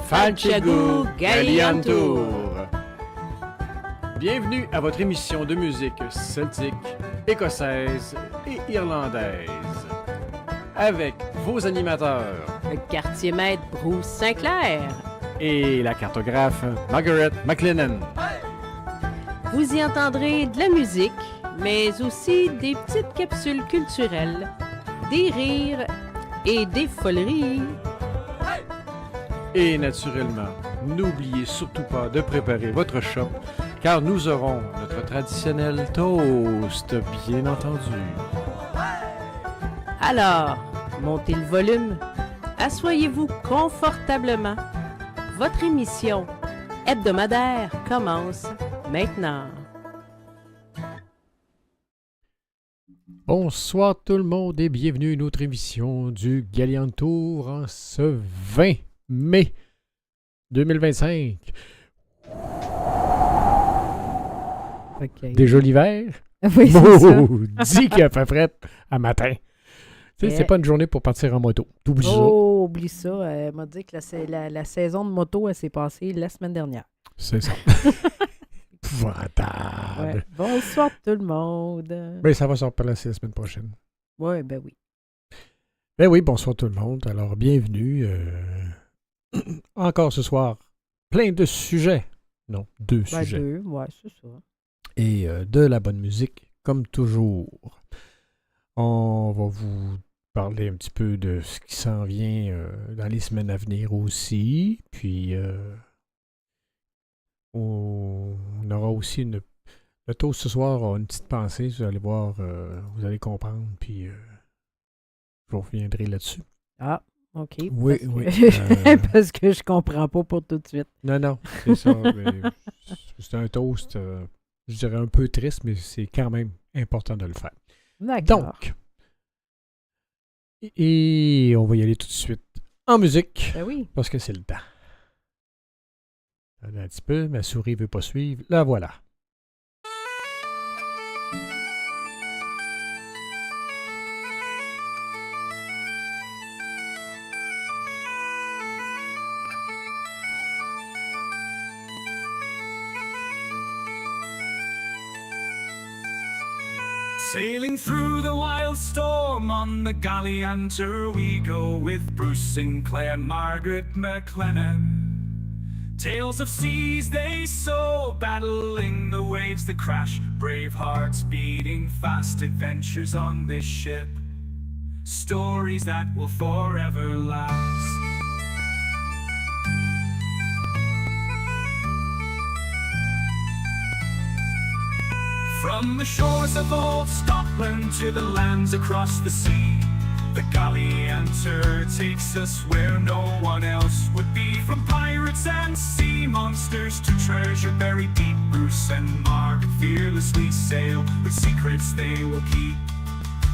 Falchagou Gali Antur. Bienvenue à votre émission de musique celtique, écossaise et irlandaise. Avec vos animateurs Le quartier maître Bruce Sinclair. et la cartographe Margaret McLennan. Vous y entendrez de la musique, mais aussi des petites capsules culturelles, des rires et des foleries. Et naturellement, n'oubliez surtout pas de préparer votre chat, car nous aurons notre traditionnel toast, bien entendu. Alors, montez le volume, asseyez-vous confortablement. Votre émission hebdomadaire commence maintenant. Bonsoir tout le monde et bienvenue à une autre émission du Gali Antur en ce 20 mai 2025. Okay. Déjà l'hiver? Oui, c'est ça. Dis qu'il a fait fret à matin. Tu sais, c'est pas une journée pour partir en moto. T'oublies ça. Oh, oublie ça. Elle m'a dit que la saison de moto, elle s'est passée la semaine dernière. C'est ça. Épouvantable. Ouais. Bonsoir tout le monde. Ben, ça va se replacer la semaine prochaine. Ouais, ben oui. Ben oui, bonsoir tout le monde. Alors, bienvenue. Encore ce soir, plein de sujets. Non, deux Ben sujets. deux, ouais, c'est ça. Et de la bonne musique, comme toujours. On va vous parler un petit peu de ce qui s'en vient dans les semaines à venir aussi. Puis, on aura aussi le toast ce soir a une petite pensée. Vous allez voir, vous allez comprendre. Puis, je vous reviendrai là-dessus. Ah, OK. Oui, parce oui. que- parce que je comprends pas pour tout de suite. Non, c'est ça. Mais c'est un toast, je dirais un peu triste, mais c'est quand même important de le faire. D'accord. Donc, et on va y aller tout de suite en musique, Ben oui. parce que c'est le temps. Attendez un petit peu, ma souris ne veut pas suivre. La voilà. Sailing through the wild storm on the Gali Antur, we go with Bruce Sinclair and Margaret McLennan. Tales of seas they sow, battling the waves that crash, brave hearts beating fast, adventures on this ship, stories that will forever last. From the shores of old Scotland to the lands across the sea, the Gali Antur takes us where no one else would be. From pirates and sea monsters to treasure buried deep, Bruce and Margaret fearlessly sail with secrets they will keep.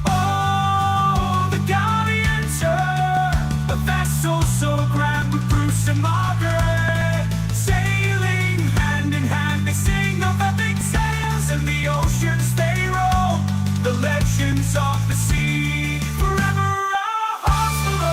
Oh, the Gali Antur, a vessel so grand with Bruce and Margaret, sailing hand in hand, they sing of epic sails and the oceans they roll, the legends of the sea, forever our hearts below.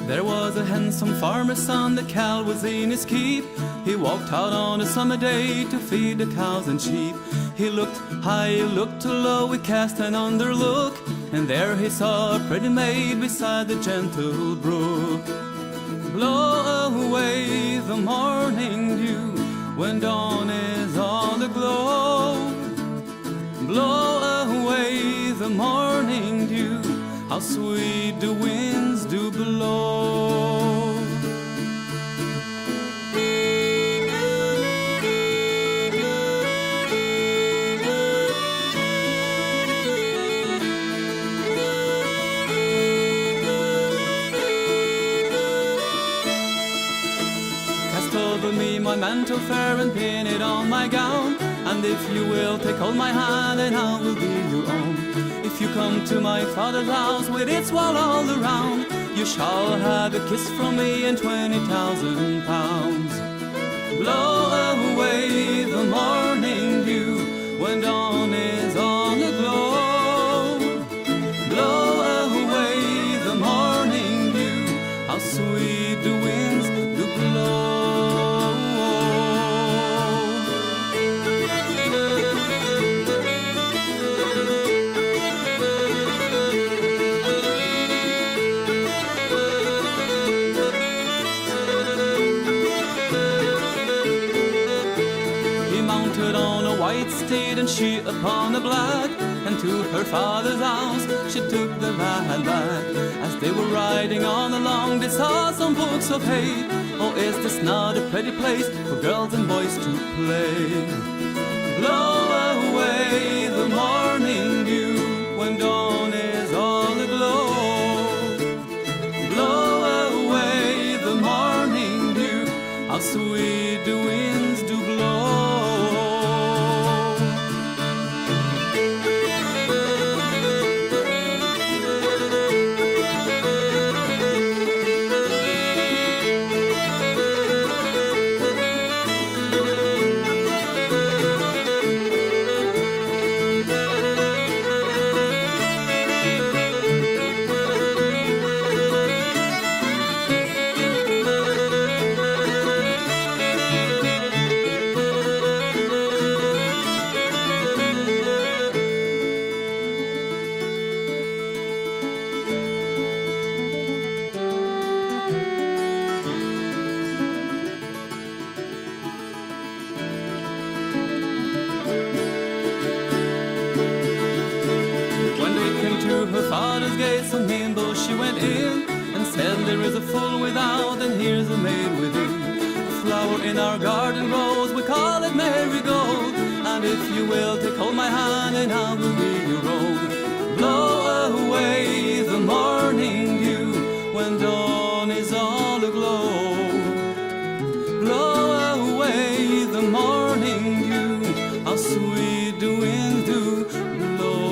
There was a handsome farmer's son, the cow was in his keep. He walked out on a summer day to feed the cows and sheep. He looked high, he looked low, he cast an underlook, and there he saw a pretty maid beside the gentle brook. Blow away the morning dew when dawn is all aglow. Blow away the morning dew, how sweet the winds do blow. Cast over me my mantle fair and pin it on my gown. And if you will take hold my hand, and I will be your own. If you come to my father's house with its wall all around, you shall have a kiss from me and 20,000 pounds. Blow away the morning dew when dawn is on the glow. Blow away the morning dew, how sweet the winds do blow. White steed and she upon a black, and to her father's house she took the lad back. As they were riding on along, they saw some books of hay. Oh, is this not a pretty place for girls and boys to play? Blow away the morning dew when dawn is all aglow. Blow away the morning dew, how sweet the winds do blow. Father's gate, some nimble she went in, and said, there is a fool without, and here's a maid within. A flower in our garden grows, we call it marigold. And if you will take hold my hand, and I will be your own. Blow away the morning dew when dawn is all aglow. Blow away the morning dew, how sweet the winds do blow.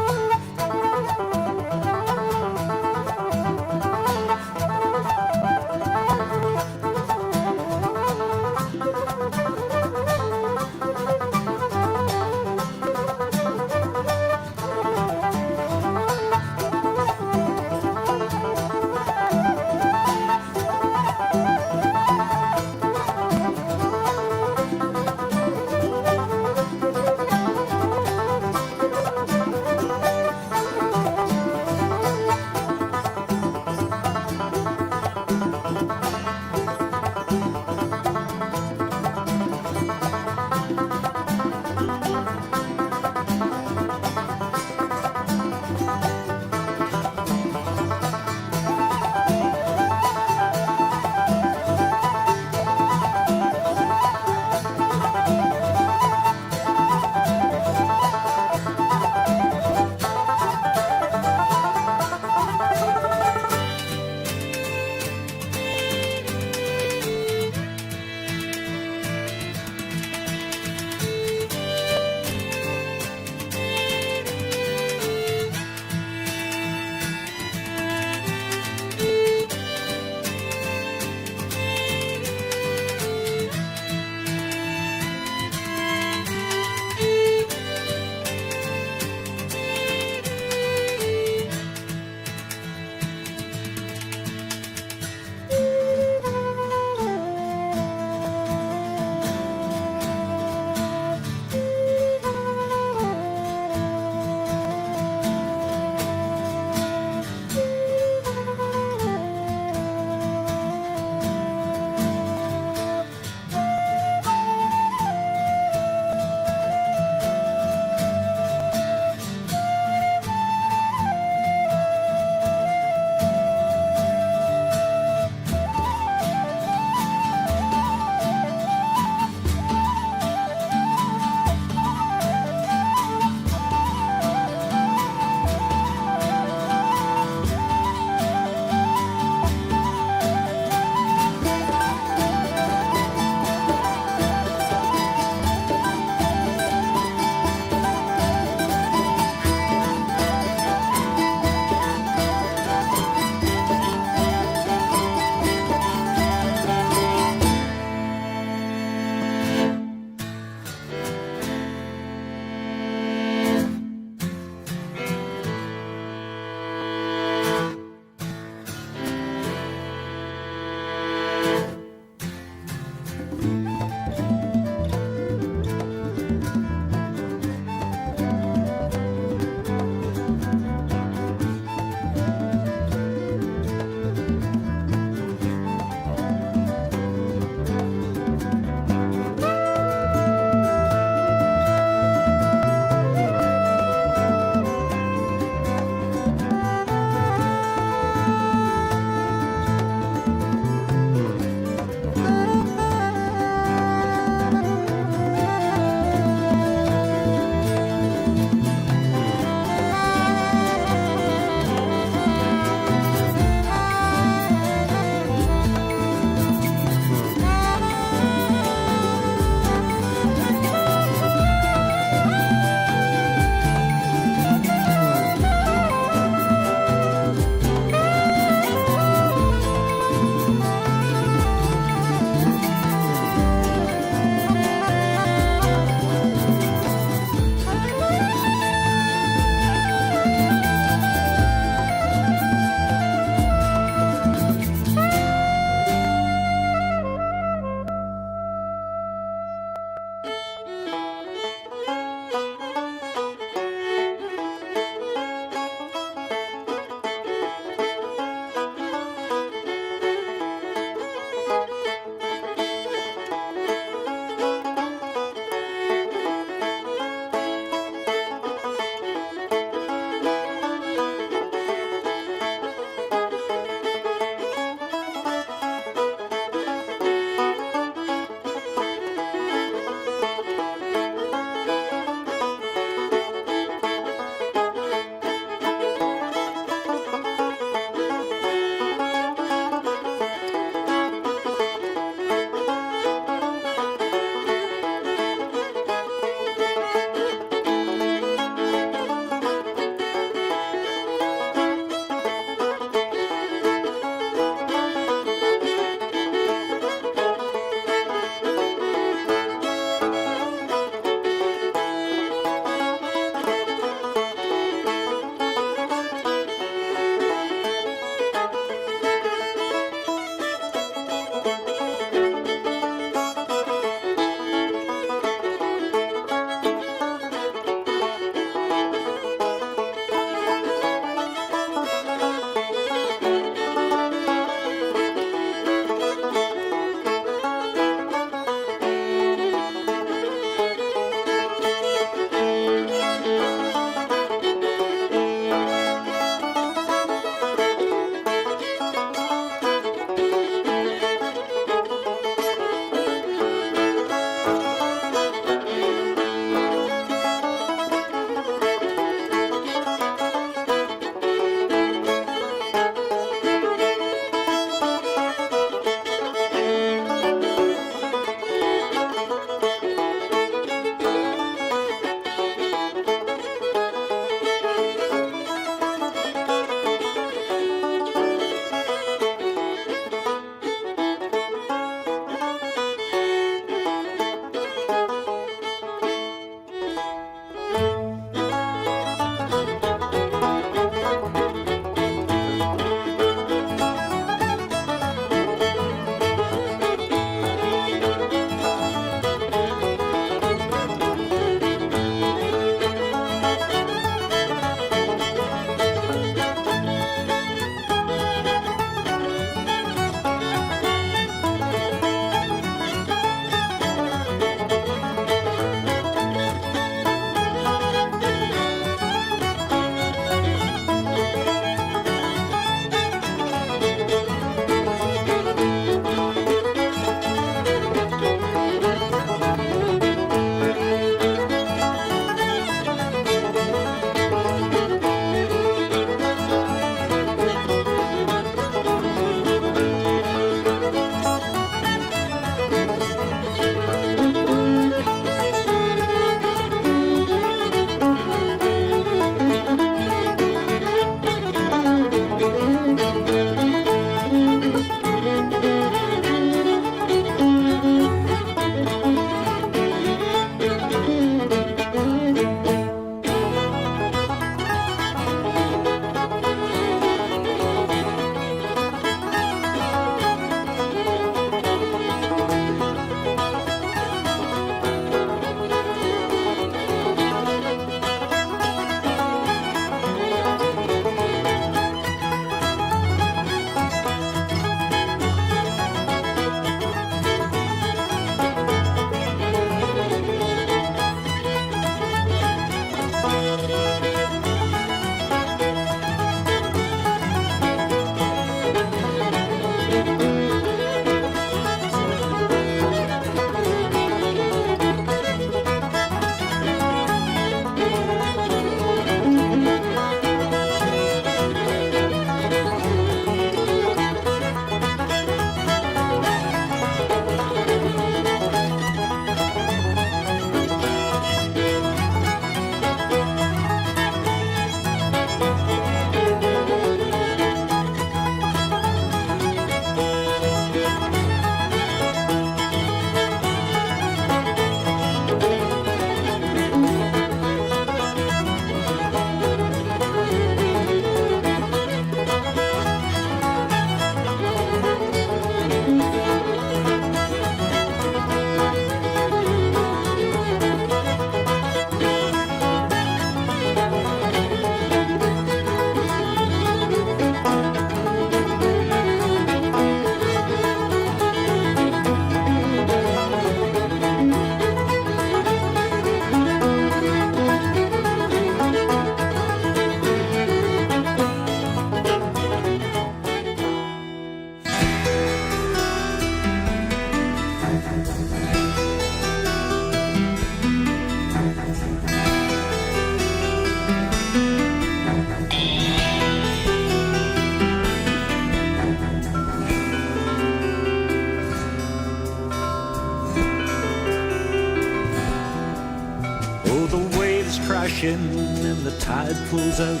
rush in and the tide pulls out.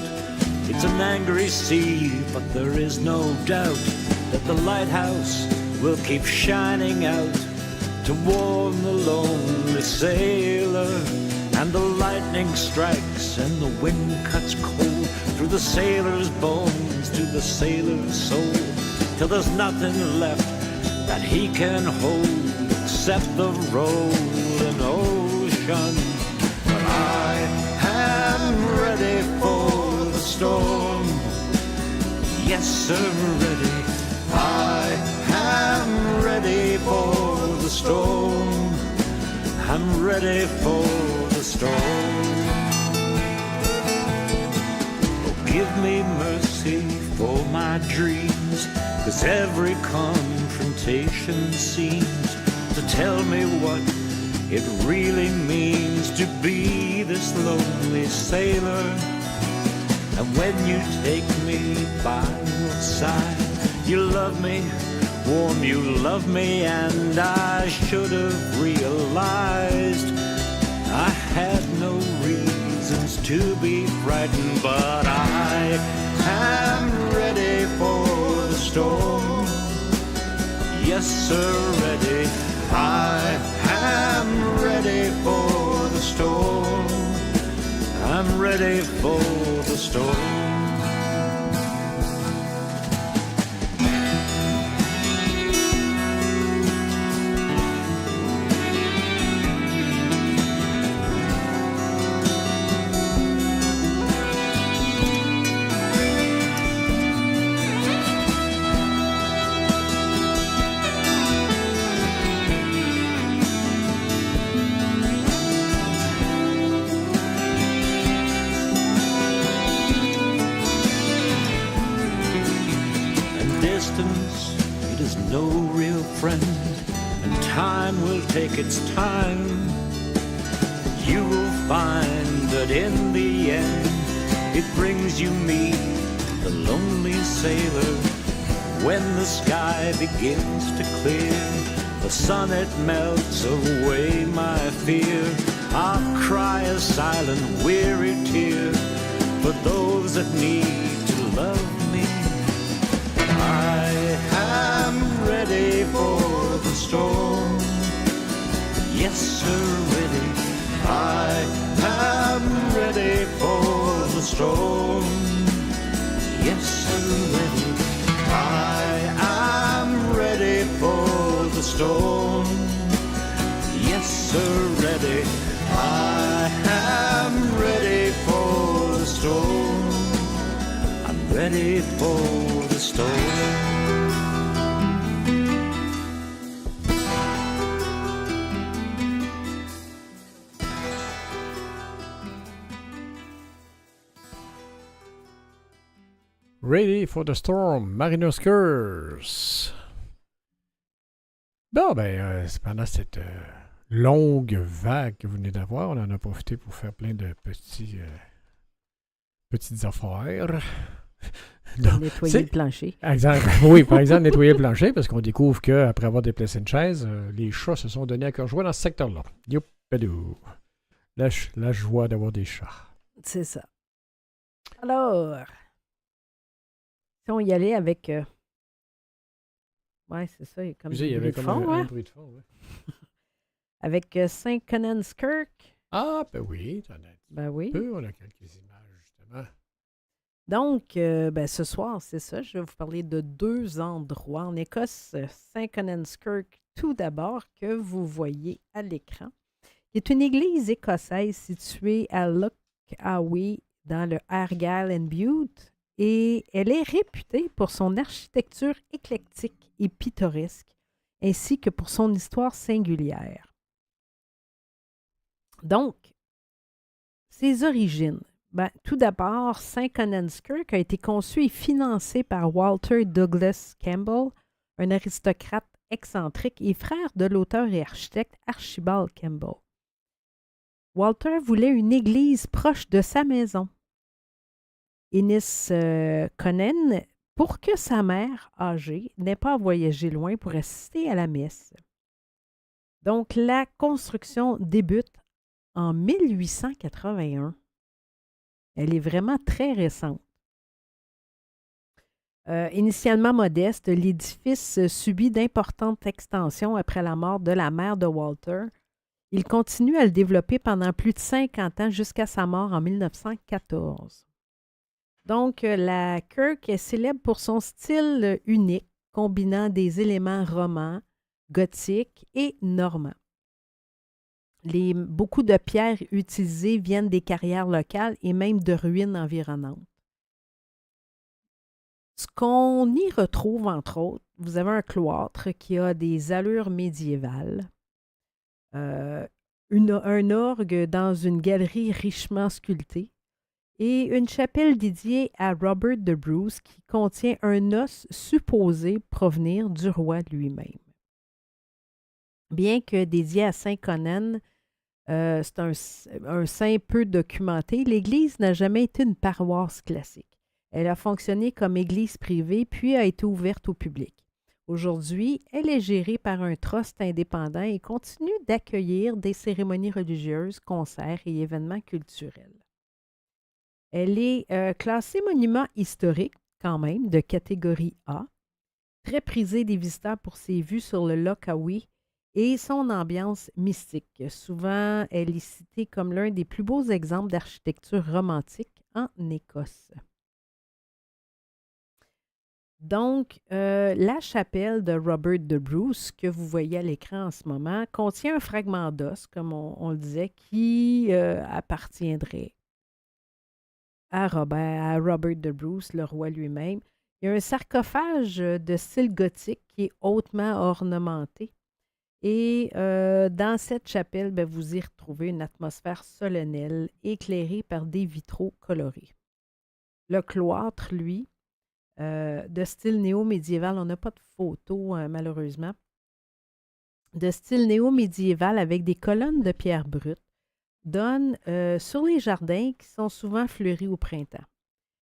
It's an angry sea, but there is no doubt that the lighthouse will keep shining out to warn the lonely sailor. And the lightning strikes and the wind cuts cold through the sailor's bones to the sailor's soul, till there's nothing left that he can hold except the rolling ocean. But I am ready for the storm. Yes, sir, ready. I am ready for the storm. I'm ready for the storm. Oh, give me mercy for my dreams, 'cause every confrontation seems to tell me what it really means to be this lonely sailor. And when you take me by your side, you love me, warm, you love me, and I should have realized I had no reasons to be frightened. But I am ready for the storm. Yes, sir, ready. I am ready for the storm. I'm ready for the storm. It is no real friend, and time will take its time. You will find that in the end it brings you me, the lonely sailor. When the sky begins to clear, the sun it melts away my fear. I'll cry a silent weary tear for those that need to love me. I am ready for the storm. Yes, sir, ready. I am ready for the storm. Yes, sir, ready. I am ready for the storm. Yes, sir, ready. I am ready for the storm. I'm ready for the storm. Ready for the Storm, Mariner's Curse. Bon, ben, pendant cette longue vague que vous venez d'avoir, on en a profité pour faire plein de petites affaires. Donc, nettoyer le plancher. Exemple, oui, par exemple, nettoyer le plancher, parce qu'on découvre qu'après avoir déplacé une chaise, les chats se sont donnés à cœur joie dans ce secteur-là. Youpadou. La joie d'avoir des chats. C'est ça. Alors... on y allait avec... Ouais, c'est ça. Il y a comme il y avait comme un bruit de fond. Ouais. Avec Saint Connan's Kirk. Ah, ben oui. Ben oui. On a quelques images, justement. Donc, ce soir, c'est ça. Je vais vous parler de 2 endroits en Écosse. Saint Connan's Kirk, tout d'abord, que vous voyez à l'écran, qui est une église écossaise située à Lochawe, dans le Argyll and Bute. Et elle est réputée pour son architecture éclectique et pittoresque, ainsi que pour son histoire singulière. Donc, ses origines. Tout d'abord, Saint Connan's Kirk a été conçu et financé par Walter Douglas Campbell, un aristocrate excentrique et frère de l'auteur et architecte Archibald Campbell. Walter voulait une église proche de sa maison, Innis Connen, pour que sa mère, âgée, n'ait pas à voyager loin pour assister à la messe. Donc, la construction débute en 1881 Elle est vraiment très récente. Initialement modeste, l'édifice subit d'importantes extensions après la mort de la mère de Walter. Il continue à le développer pendant plus de 50 ans jusqu'à sa mort en 1914. Donc, la Kirk est célèbre pour son style unique, combinant des éléments romans, gothiques et normands. Beaucoup de pierres utilisées viennent des carrières locales et même de ruines environnantes. Ce qu'on y retrouve, entre autres, vous avez un cloître qui a des allures médiévales, un orgue dans une galerie richement sculptée et une chapelle dédiée à Robert de Bruce qui contient un os supposé provenir du roi lui-même. Bien que dédié à Saint Conan, c'est un saint peu documenté, l'Église n'a jamais été une paroisse classique. Elle a fonctionné comme église privée, puis a été ouverte au public. Aujourd'hui, elle est gérée par un trust indépendant et continue d'accueillir des cérémonies religieuses, concerts et événements culturels. Elle est classée monument historique, quand même, de catégorie A, très prisée des visiteurs pour ses vues sur le Loch Awe et son ambiance mystique. Souvent, elle est citée comme l'un des plus beaux exemples d'architecture romantique en Écosse. Donc, la chapelle de Robert de Bruce, que vous voyez à l'écran en ce moment, contient un fragment d'os, comme on le disait, qui appartiendrait à Robert de Bruce, le roi lui-même. Il y a un sarcophage de style gothique qui est hautement ornementé. Et dans cette chapelle, vous y retrouvez une atmosphère solennelle, éclairée par des vitraux colorés. Le cloître, lui, de style néo-médiéval, on n'a pas de photo malheureusement, de style néo-médiéval avec des colonnes de pierre brute, donne sur les jardins qui sont souvent fleuris au printemps.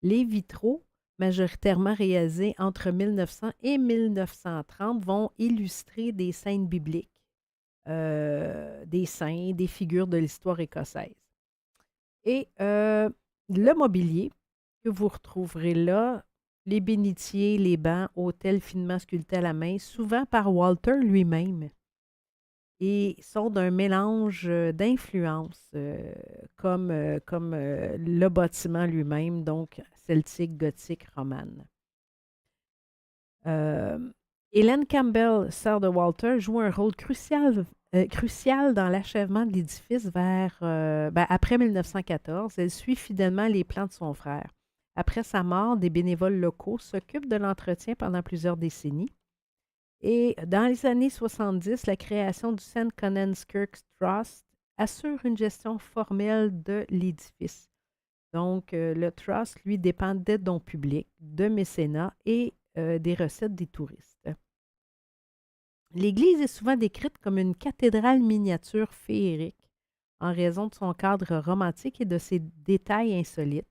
Les vitraux, majoritairement réalisés entre 1900 et 1930, vont illustrer des scènes bibliques, des saints, des figures de l'histoire écossaise. Et le mobilier que vous retrouverez là, les bénitiers, les bancs, autels finement sculptés à la main, souvent par Walter lui-même, et sont d'un mélange d'influences comme le bâtiment lui-même, donc celtique, gothique, romane. Hélène Campbell, sœur de Walter, joue un rôle crucial dans l'achèvement de l'édifice après 1914. Elle suit fidèlement les plans de son frère. Après sa mort, des bénévoles locaux s'occupent de l'entretien pendant plusieurs décennies. Et dans les années 70, la création du St. Conan's Kirk Trust assure une gestion formelle de l'édifice. Donc, le Trust, lui, dépend d'aides dons publics, de mécénat et des recettes des touristes. L'église est souvent décrite comme une cathédrale miniature féerique en raison de son cadre romantique et de ses détails insolites.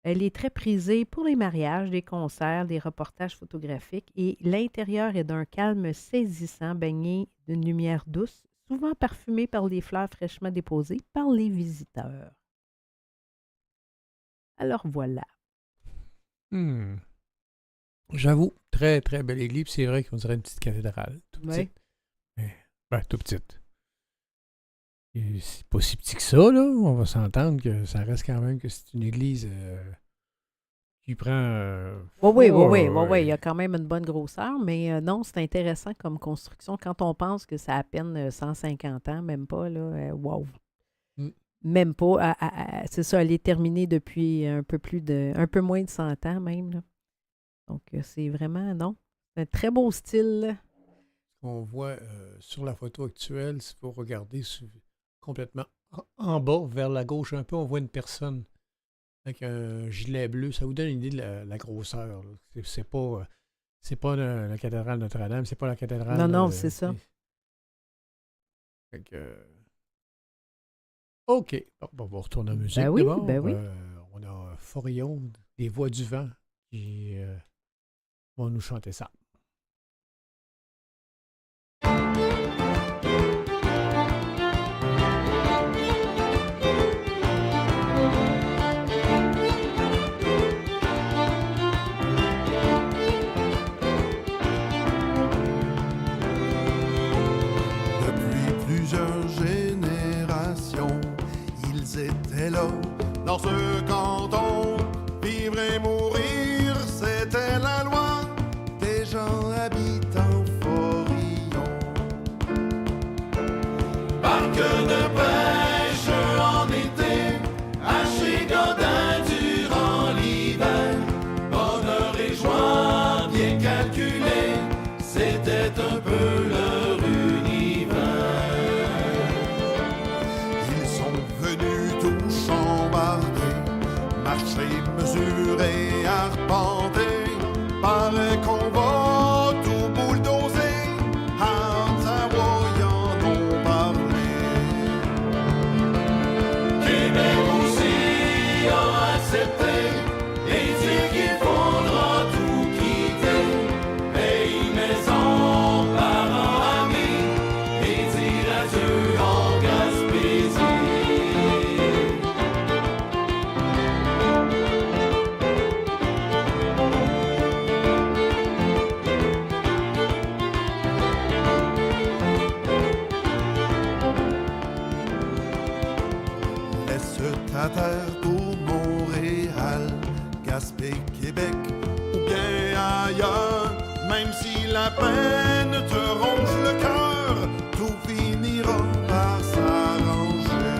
Elle est très prisée pour les mariages, les concerts, les reportages photographiques et l'intérieur est d'un calme saisissant, baigné d'une lumière douce, souvent parfumée par les fleurs fraîchement déposées par les visiteurs. Alors voilà. J'avoue, très, très belle église. C'est vrai qu'on dirait une petite cathédrale. Tout petite. Mais, tout petite. Et c'est pas si petit que ça, là. On va s'entendre que ça reste quand même que c'est une église qui prend... Oui. Il y a quand même une bonne grosseur, mais non, c'est intéressant comme construction. Quand on pense que ça a à peine 150 ans, même pas, là, wow. Même pas. C'est ça, elle est terminée depuis un peu moins de 100 ans même, là. Donc, c'est vraiment, non, c'est un très beau style, là. On voit sur la photo actuelle, si vous regardez complètement en bas, vers la gauche un peu, on voit une personne avec un gilet bleu. Ça vous donne une idée de la grosseur. Là. C'est pas la cathédrale Notre-Dame, c'est pas la cathédrale... Non, c'est ça. OK. Bon, on va retourner en musique. Ben oui. On a Forillon, des Voix du vent, qui vont nous chanter ça. là, dans ce canton, vivre et mourir, c'était la loi des gens habitant Forillon. Barque de pêche en été, haché Godin durant l'hiver, bonheur et joie bien calculés, c'était un peu leur univers. Ils sont venus tout chambardés, marcher, mesurer, arpenter, paraît qu'on va tout bulldozer, à Ottawa y en ont parlé. Québec aussi a accepté et dit qu'il faudra tout quitter, pays, maison, parents, amis, et dire adieu en Gaspésie. Laisse ta terre pour Montréal, Gaspé, Québec ou bien ailleurs. Même si la peine te ronge le cœur, tout finira par s'arranger.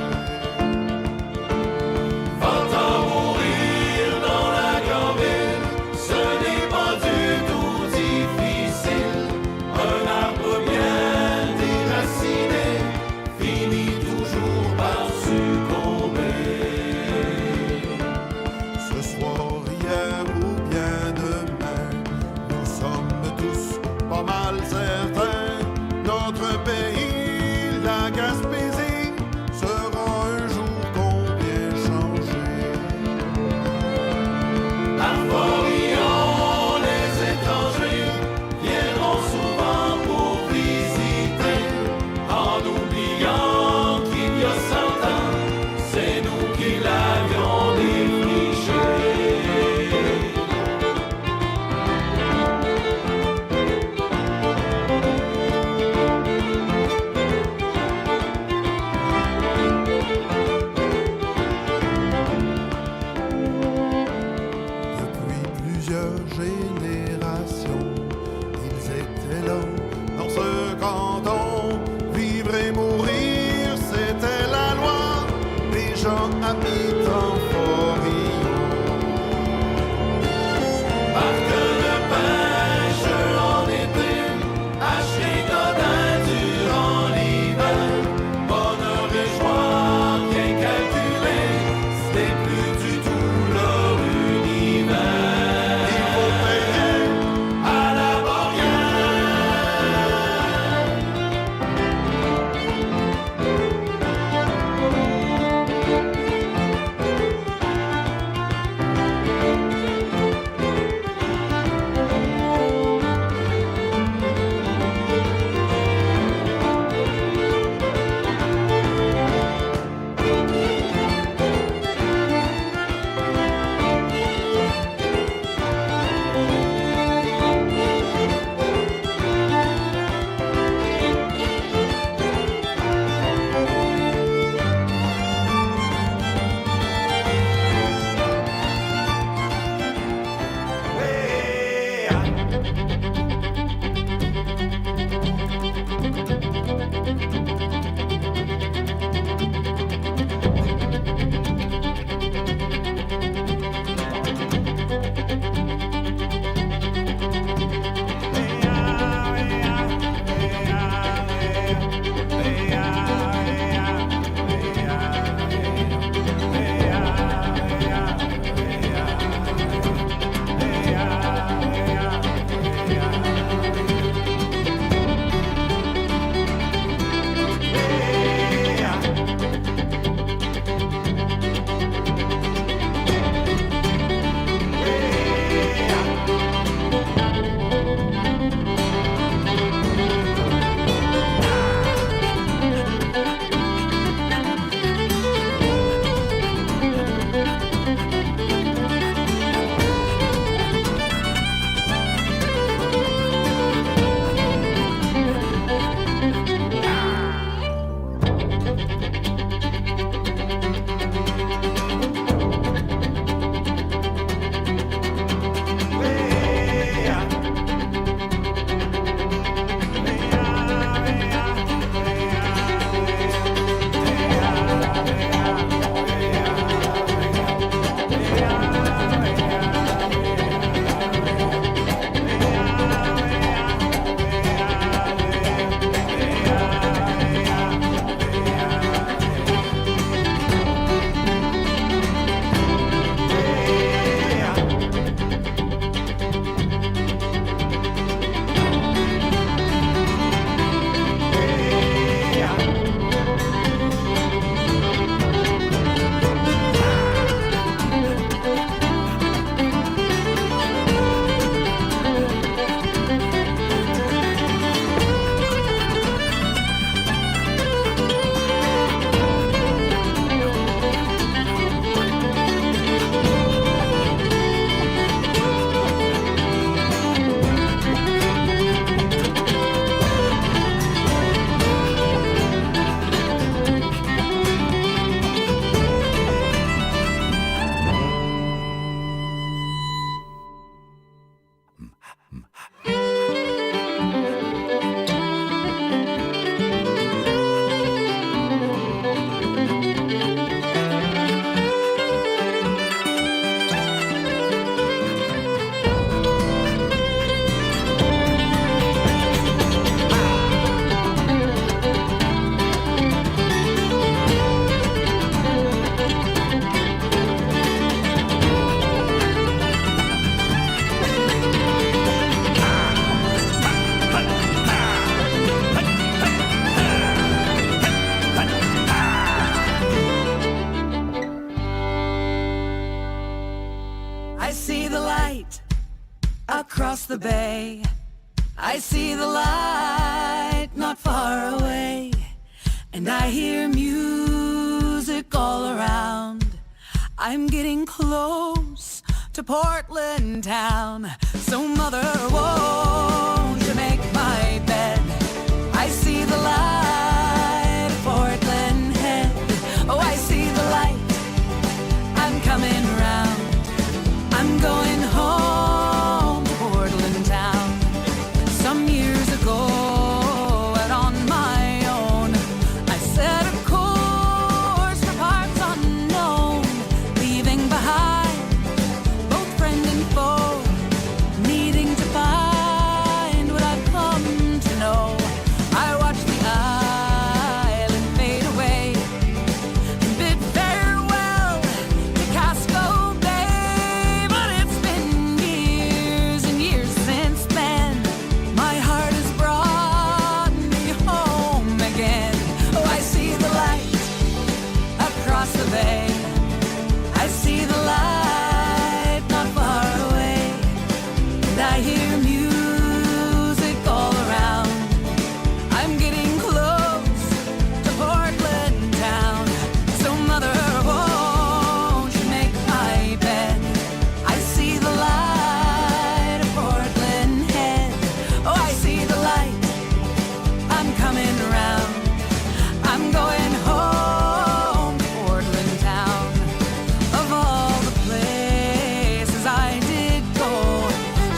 Va-t'en mourir dans la grande ville, ce n'est pas du tout difficile. Un arbre bien déraciné finit toujours par succomber. Ce soir, hier ou bien demain, nous sommes tous pas mal certains. Notre pays, la Gaspésie, sera un jour combien changé. À Forillon, les étrangers viendront souvent pour visiter, en oubliant qu'il y a 100 ans, c'est nous qui l'avions défriché. Depuis plusieurs générations, ils étaient là, dans ce canton. Vivre et mourir, c'était la loi des gens habitant Forillon. Barque de pêche en été, haché Godin durant l'hiver, bonheur et joie bien calculés, c'était plus du tout leur univers. Il faut payer à la barrière and I hear music all around. I'm getting close to Portland town. So mother, won't you make my bed? I see the light of Portland Head. Oh, I see the light. I'm coming round. I'm going home to Portland town. Some years ago, out on my own, I set a course for parts unknown, leaving behind both friend and foe, needing to find what I've come to know. I watched the island fade away and bid farewell to Casco Bay. But it's been years and years since then. My heart has brought me home again. Oh, I see the light across the bay. I see the light not far away, and I hear music all around. I'm getting close to Portland town. So mother, won't you make my bed? I see the light of Portland Head. Oh, I see the light. I'm coming around. I'm going home to Portland town. Of all the places I did go,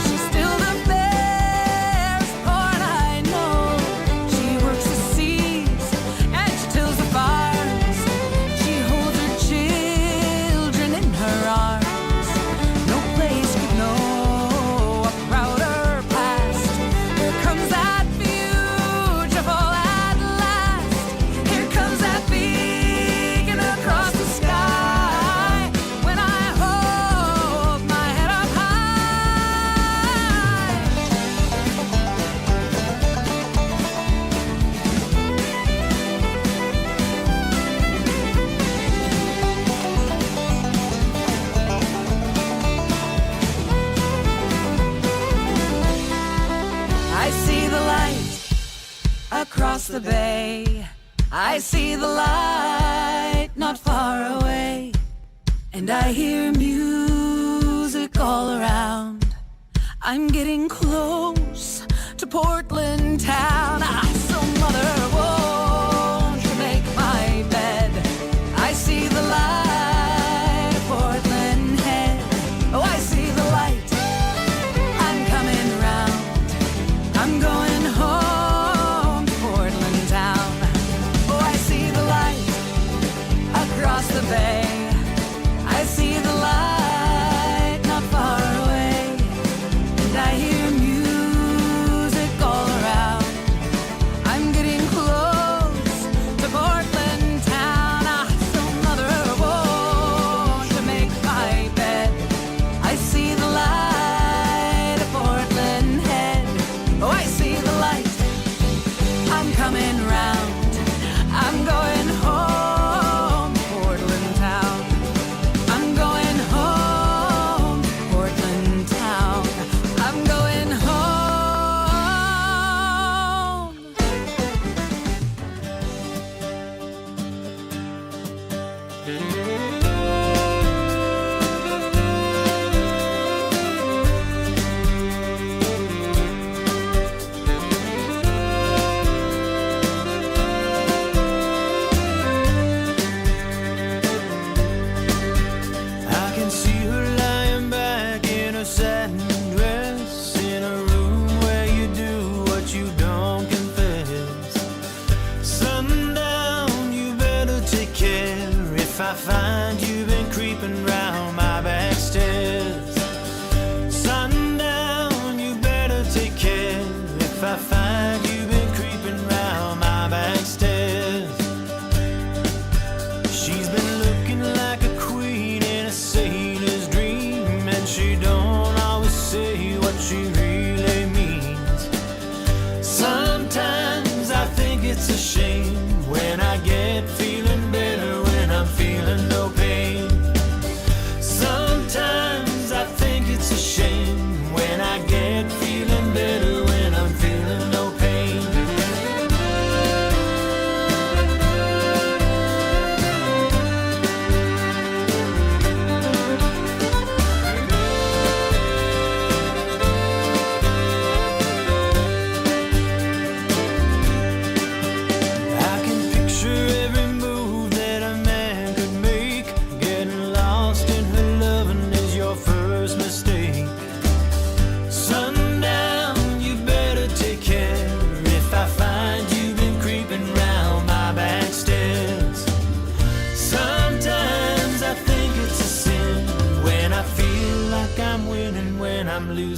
she's still the fairest part I know. She works the seas and she tills the farms. She holds her children in her arms. No place could know a prouder past. Here comes that beautiful at last. Here comes that beacon across the sky. When I hold my head up I see the light across the bay. I see the light not far away, and I hear music all around. I'm getting close to Portland town. So mother, won't you make my bed? I see the light of Portland Head. Oh, I see the light. I'm coming round. I'm going home to Portland town. Oh, I see the light across the bay. I see the light not far away, and I hear music all around.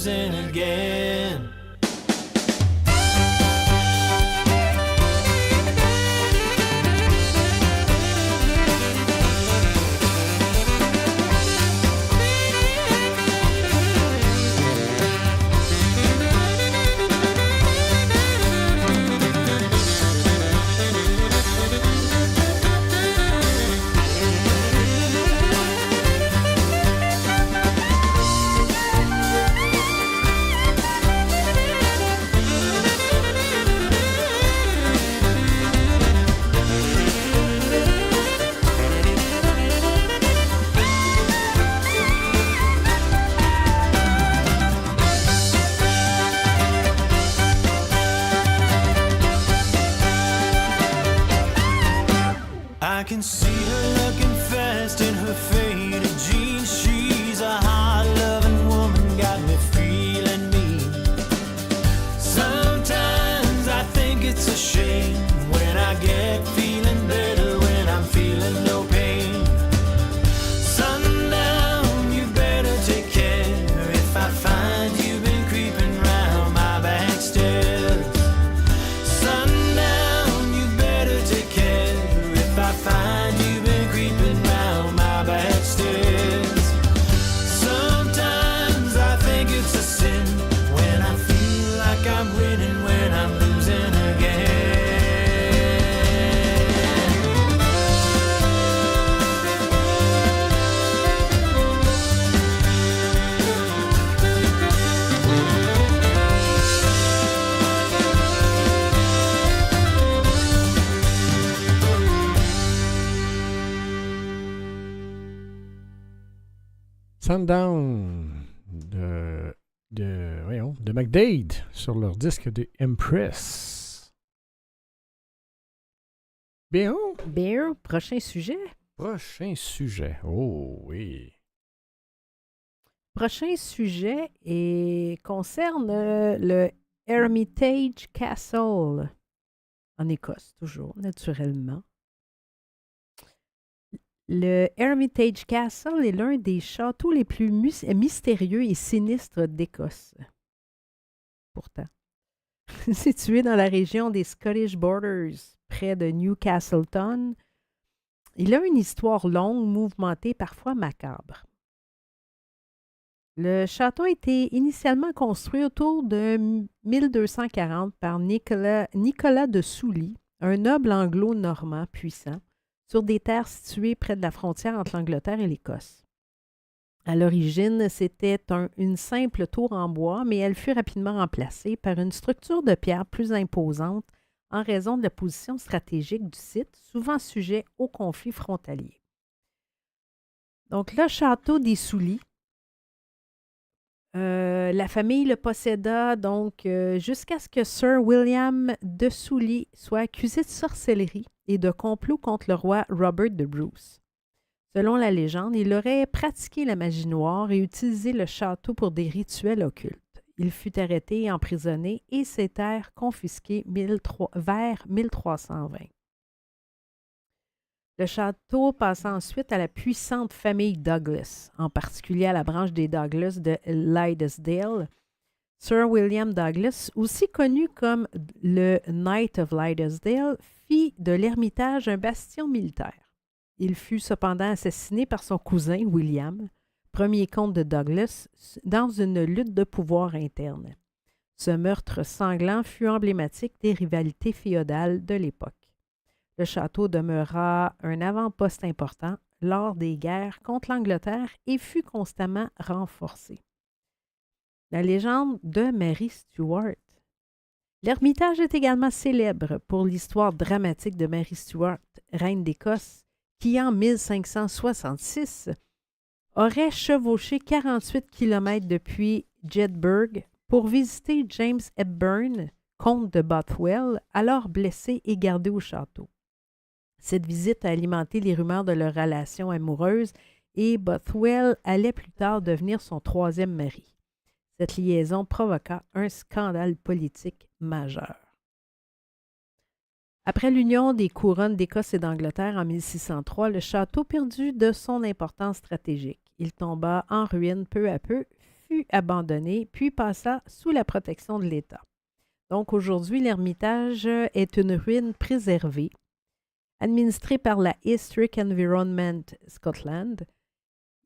losing again. I can see her looking fast in her faded jeans. She's a hard-loving woman, got me feeling mean. Sometimes I think it's a shame when I get feeling better, when I'm feeling no pain. Sundown, you better take care if I find you've been creeping round my back stairs. Sundown, you better take care if I find you've been creeping round my back stairs. Sometimes I think it's a sin when I feel like I'm winning, when I'm losing again. Sundown de McDade sur leur disque de Impress. Bien. Bien, prochain sujet. Prochain sujet. Oh oui. Prochain sujet concerne le Hermitage Castle en Écosse, toujours, naturellement. Le Hermitage Castle est l'un des châteaux les plus mystérieux et sinistres d'Écosse. Pourtant, situé dans la région des Scottish Borders, près de Newcastleton, il a une histoire longue, mouvementée, parfois macabre. Le château a été initialement construit autour de 1240 par Nicolas de Soulis, un noble anglo-normand puissant, sur des terres situées près de la frontière entre l'Angleterre et l'Écosse. À l'origine, c'était une simple tour en bois, mais elle fut rapidement remplacée par une structure de pierre plus imposante en raison de la position stratégique du site, souvent sujet aux conflits frontaliers. Donc, le château des Soulis, la famille le posséda donc jusqu'à ce que Sir William de Soulis soit accusé de sorcellerie et de complot contre le roi Robert de Bruce. Selon la légende, il aurait pratiqué la magie noire et utilisé le château pour des rituels occultes. Il fut arrêté et emprisonné et ses terres confisquées vers 1320. Le château passa ensuite à la puissante famille Douglas, en particulier à la branche des Douglas de Liddesdale. Sir William Douglas, aussi connu comme le Knight of Liddesdale, fit de l'Ermitage un bastion militaire. Il fut cependant assassiné par son cousin William, premier comte de Douglas, dans une lutte de pouvoir interne. Ce meurtre sanglant fut emblématique des rivalités féodales de l'époque. Le château demeura un avant-poste important lors des guerres contre l'Angleterre et fut constamment renforcé. La légende de Mary Stuart. L'Ermitage est également célèbre pour l'histoire dramatique de Mary Stuart, reine d'Écosse, qui en 1566 aurait chevauché 48 km depuis Jedburgh pour visiter James Hepburn, comte de Bothwell, alors blessé et gardé au château. Cette visite a alimenté les rumeurs de leur relation amoureuse et Bothwell allait plus tard devenir son troisième mari. Cette liaison provoqua un scandale politique majeur. Après l'union des couronnes d'Écosse et d'Angleterre en 1603, le château perdut de son importance stratégique. Il tomba en ruine peu à peu, fut abandonné puis passa sous la protection de l'État. Donc aujourd'hui, l'Ermitage est une ruine préservée, administré par la Historic Environment Scotland.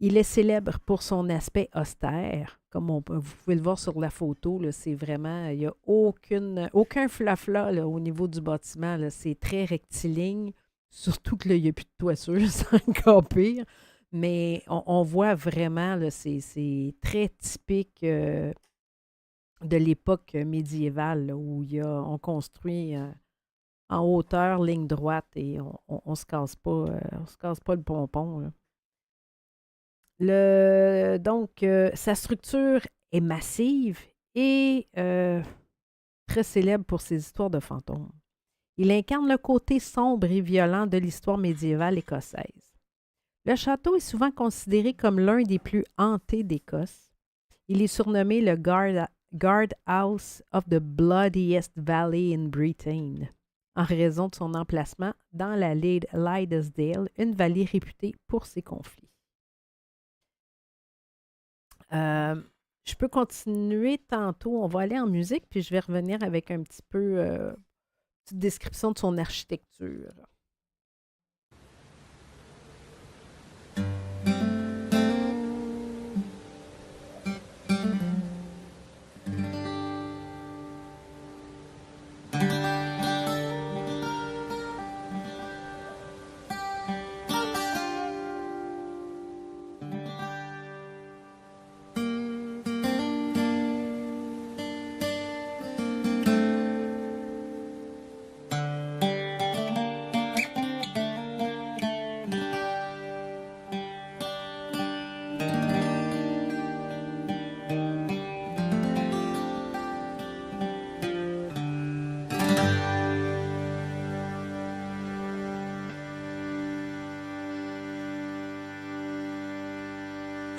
Il est célèbre pour son aspect austère. Comme vous pouvez le voir sur la photo, là, c'est vraiment, il n'y a aucun flafla là, au niveau du bâtiment. Là, c'est très rectiligne, surtout qu'il n'y a plus de toiture, c'est encore pire. Mais on voit vraiment, là, c'est très typique de l'époque médiévale là, où on construit en hauteur, ligne droite et on ne se casse pas, on se casse pas le pompon. Là. Donc, sa structure est massive et très célèbre pour ses histoires de fantômes. Il incarne le côté sombre et violent de l'histoire médiévale écossaise. Le château est souvent considéré comme l'un des plus hantés d'Écosse. Il est surnommé le Guard House of the Bloodiest Valley in Britain, en raison de son emplacement dans la Liddesdale, une vallée réputée pour ses conflits. Je peux continuer tantôt. On va aller en musique, puis je vais revenir avec un petit peu petite description de son architecture.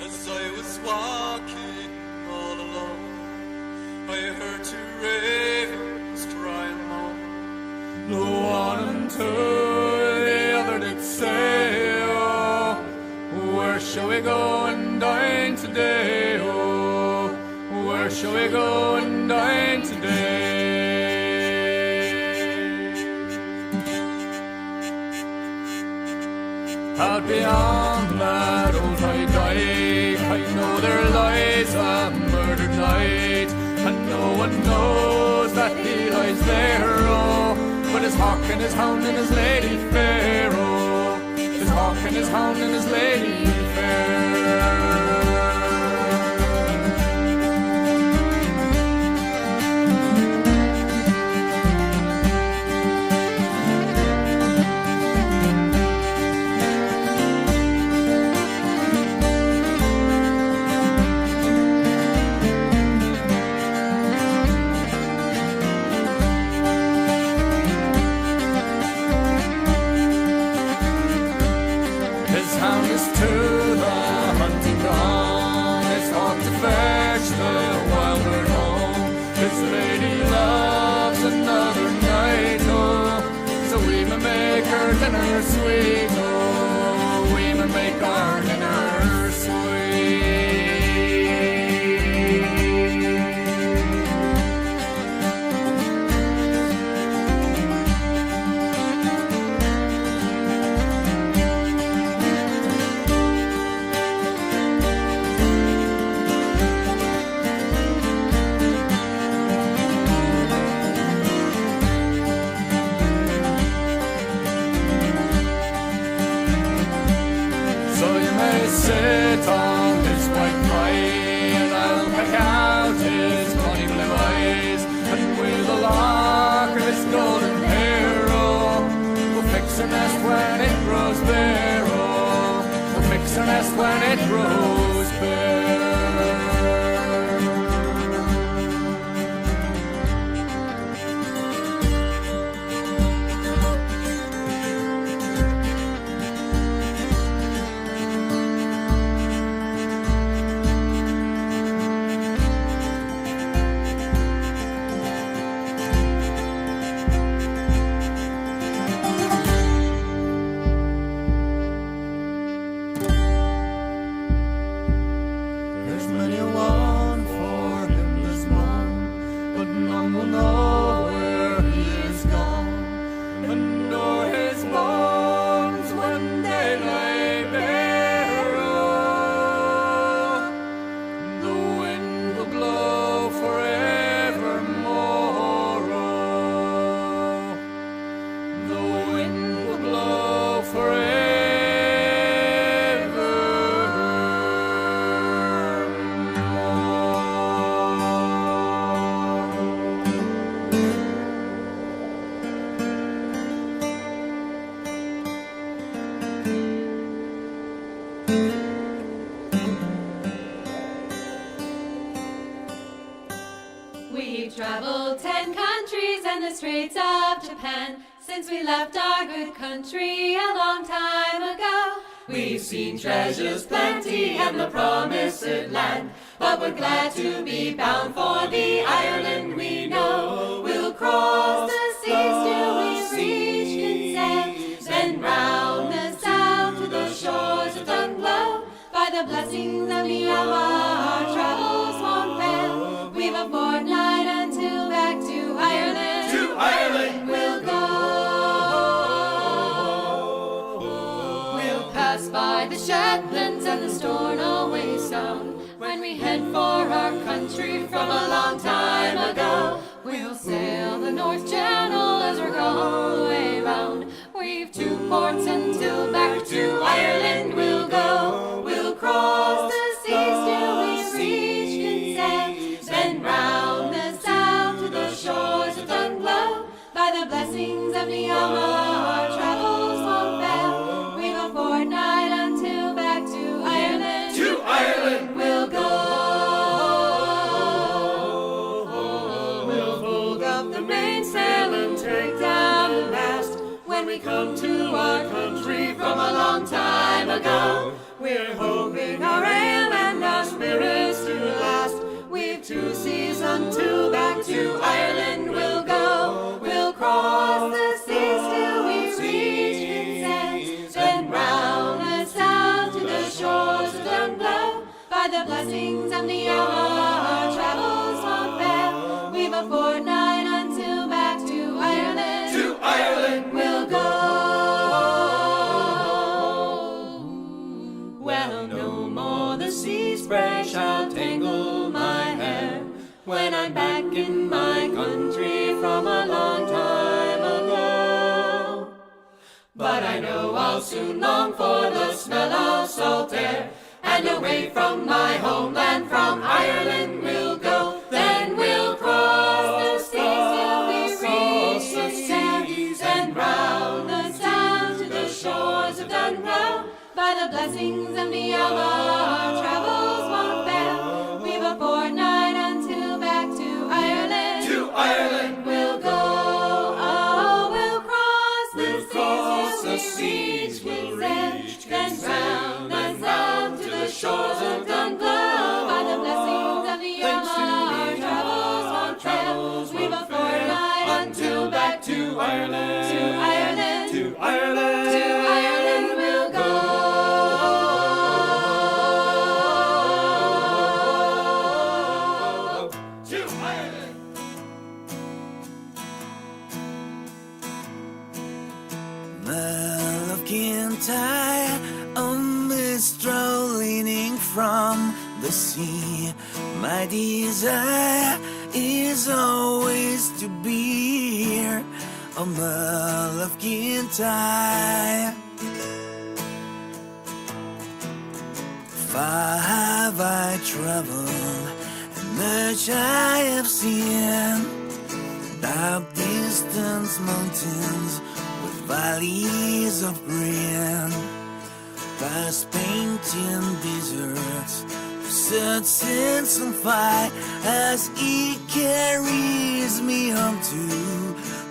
As I was walking all alone, I heard two ravens crying alone. The one unto the other did say, oh, where shall we go and dine today? Oh, where shall we go and dine today? Out beyond that old high dike, I know there lies a murdered knight, and no one knows that he lies there, oh, but his hawk and his hound and his lady fair, oh, his hawk and his hound and his lady fair. Dinner sweet, oh, we may make our dinner sweet. So you We've traveled 10 countries and the Straits of Japan since we left our good country a long time ago. We've seen treasures plenty and the promised land, but we're glad to be bound for the Ireland we know. We'll cross the seas till we reach Kinsale, then round the south to the shores of Dunglow. By the blessings of the our travels won't fail. We've a fortnight until back to Ireland. To Ireland we'll go. We'll pass by the Shetlands and the Stornoway Sound when we head for our country from a long time ago. We'll sail the North Channel as we're Galway bound. We've 2 ports until back to Ireland we'll go. We'll cross the seas till we reach Kinsale, then round the south to the shores of Dunglow. By the blessings of the our travels won't fail. We've a fortnight until back to Ireland. To Ireland we'll go. We'll hold up the mainsail and take down the mast when we come to our country from a long time ago. We're hoping our ale and our spirits to last. We've 2 seas until back to Ireland we'll go. We'll cross the seas till we reach Kinsale, then round the south to the shores of Dunglow. By the blessings of the our travels won't fail. We've a fortnight until back to Ireland. To Ireland we'll go. Well, no more the sea spray shall tangle my hair when I'm back in my country from a long time ago. But I know I'll soon long for the smell of salt air, and away from my homeland, from Ireland we'll go. Then we'll cross the seas till we reach the seas, and round the south to the shores of Dunglow. By the blessings of the our travels won't fail. We've a fortnight until back to Ireland. To Ireland we'll go. Oh, we'll cross the seas, we'll reach then round the south to the shores of Dunglow. By the blessings of the our travels won't fail. We've a fortnight until back to Ireland. To Ireland. To Ireland To Ireland we'll go. To Ireland. Well of Kintyre, only strolling from the sea. My desire is always to be here, a Mull of Kintyre. Far have I traveled, and much I have seen. Dark distant mountains with valleys of green, past painting deserts, such sense and fire as it carries me home to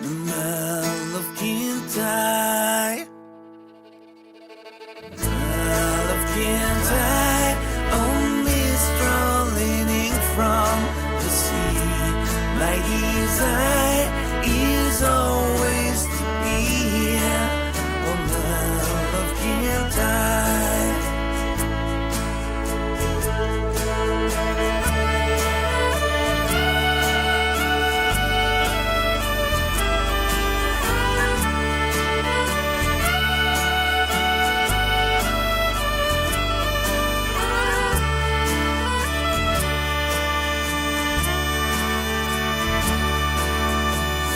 the Mull of Kintyre. Mull of Kintyre, only strolling from the sea. My desire is always to be here, a Mull of Kintyre.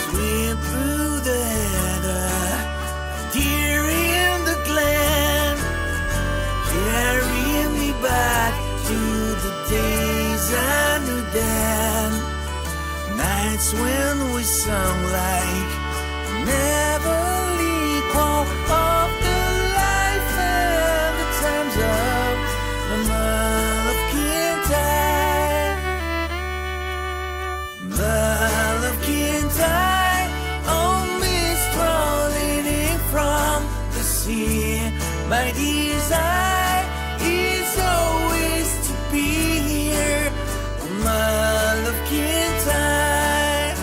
Sweep through the heather, deer in the glen, carrying me back to the days I knew then. Nights when we sung like never equal of the life and the times of the Mull of Kintyre. My desire is always to be here. My love can't die.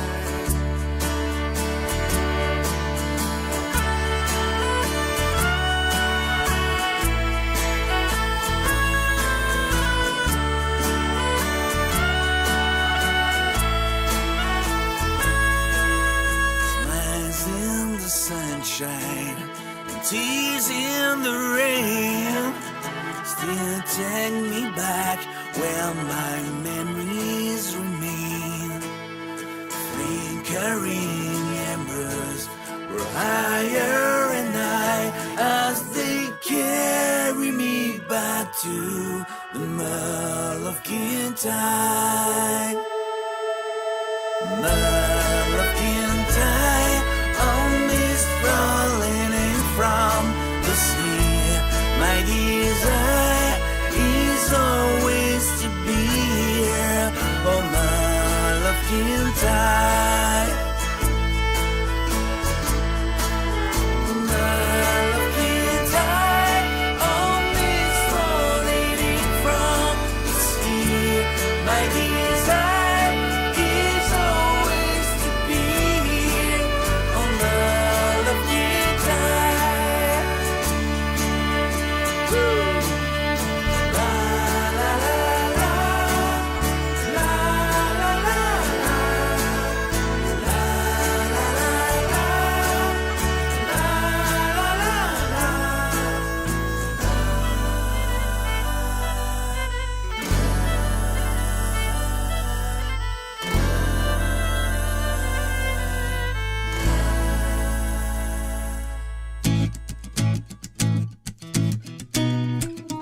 Smiles in the sunshine, tears in the rain, still take me back where my memories remain. Flickering embers were higher and high as they carry me back to the Mall of Kintyre. Mall of Kintyre, on this rolling in from the sea. My desire is always to be here. Oh, Mall of Kintyre. Mall of Kintyre, on this rolling in from the sea. My desire is always to be here. Oh, Mall of Kintyre. La la la la, la la la la, la la la la, la la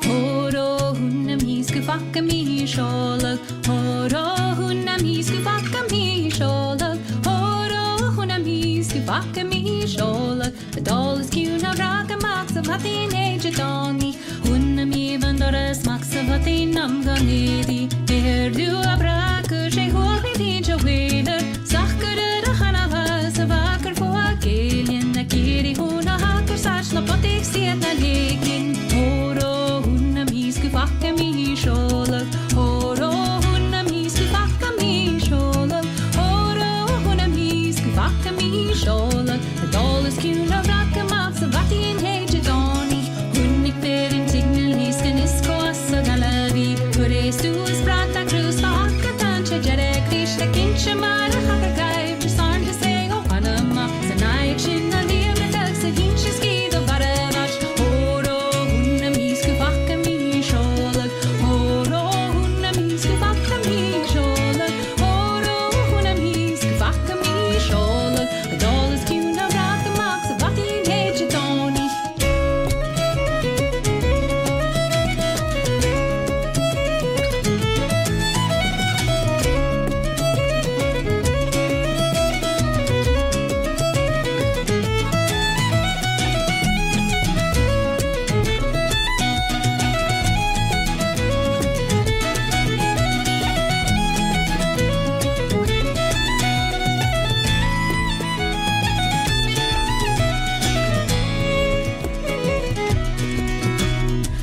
Horo hunna mi sku fucka mi sholag. Horo hunna mi sku fucka mi sholag. Horo hunna mi sku fucka mi sholag. The doll is cute na raka max of hatin age doni. Hunna mi vandoras max of hatin nam ganedi. Er du abraka she holi dinja wheeler. Sakkere da hana vas of akar for a gillian. Na kiri hunna hakar sach na patik siet na lekin. Horo hunna mi sku fucka mi sholag. Horo hunna mi sku fucka mi sholag. Horo hunna mi sku fucka mi sholag. The doll is cute na raka max of hatin age doni. Hunnik fer in signal hisken is kosa galavi. Hore stu is prata krus va hakka tanche jere krishna kinche mara hakka kai. Just to say oh anama. Sanai chinna lievre dag se hinche skido baravach. Horo hunna mi sku fucka mi sholag. Horo hunna mi sku fucka mi sholag. Horo hunna mi sku fucka mi sholag. The doll is cute na raka max of hatin age doni.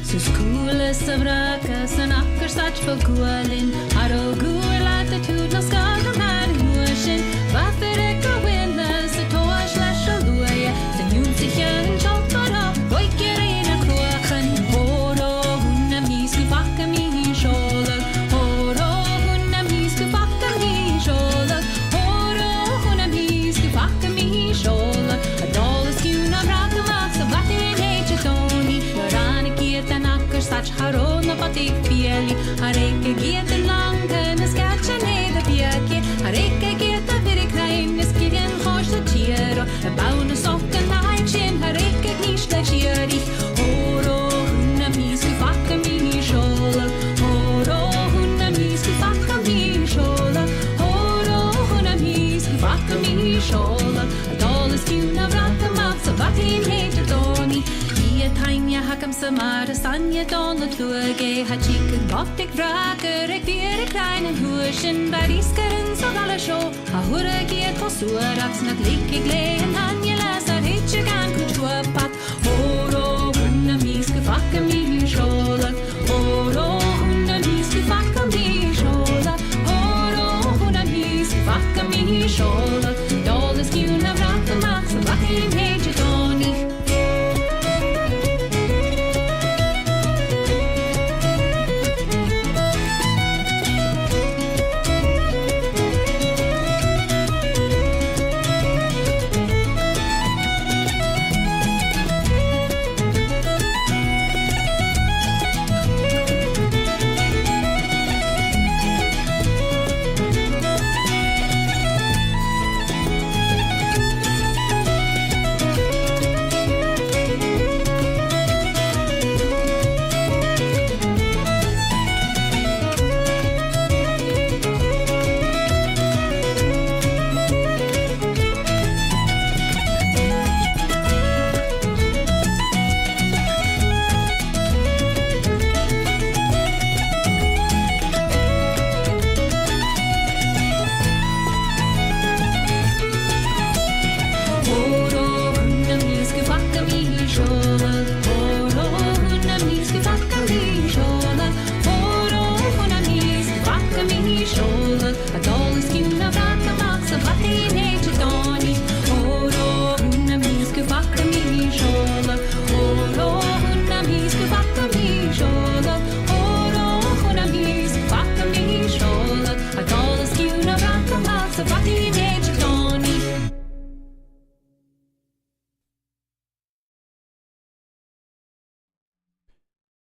Sus coolest of rakas and akkar such for gualin. Aro gual latitude no skagam had huashin. Buffer echo windows the toy slash a luya. The new sicher in chopara. Boikerina kuachen. Horo hunna mi sku fucka mi sholag. Horo hunna mi sku fucka mi sholag. Horo hunna mi sku fucka mi sholag. A doll is cute na raka max of batin age toni. Yorana kiet an akkar such harona patik pieli. Hareke giet en lange na skatcha neda piake. Hareke giet a virik rein is kirien hosh the chiero. A bauna sokken lain chin. Hareke gnish the chieri. Horo hunna mi sku fucka mi sholag. Horo hunna mi sku fucka mi sholag. Horo hunna mi sku fucka mi sholag. A doll is cute na raka max of batin age doni. Tanya hakam samara sanya don the tuage ha chicken gothic raker ek vier kleinen huschen bei riskeren so alla show ha hura giet på suarax nat like glen anja läser hitche kan kutwa pat horo hunna mi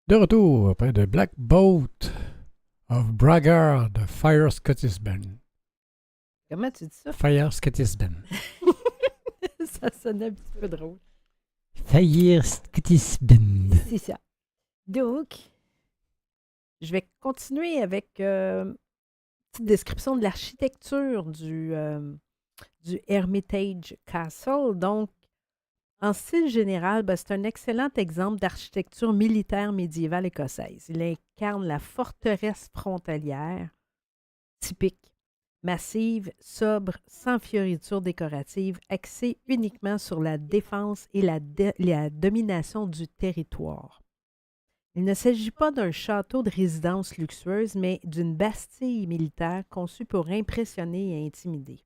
De retour après de Black Boat of Braggart de Fire Scottish Band. Comment tu dis ça? Fire Scottish Band. Ça sonnait un petit peu drôle. Fire Scottish Band. C'est ça. Donc, je vais continuer avec une petite description de l'architecture du Hermitage Castle. Donc, en style général, c'est un excellent exemple d'architecture militaire médiévale écossaise. Il incarne la forteresse frontalière typique, massive, sobre, sans fioritures décoratives, axée uniquement sur la défense et la domination du territoire. Il ne s'agit pas d'un château de résidence luxueuse, mais d'une bastille militaire conçue pour impressionner et intimider.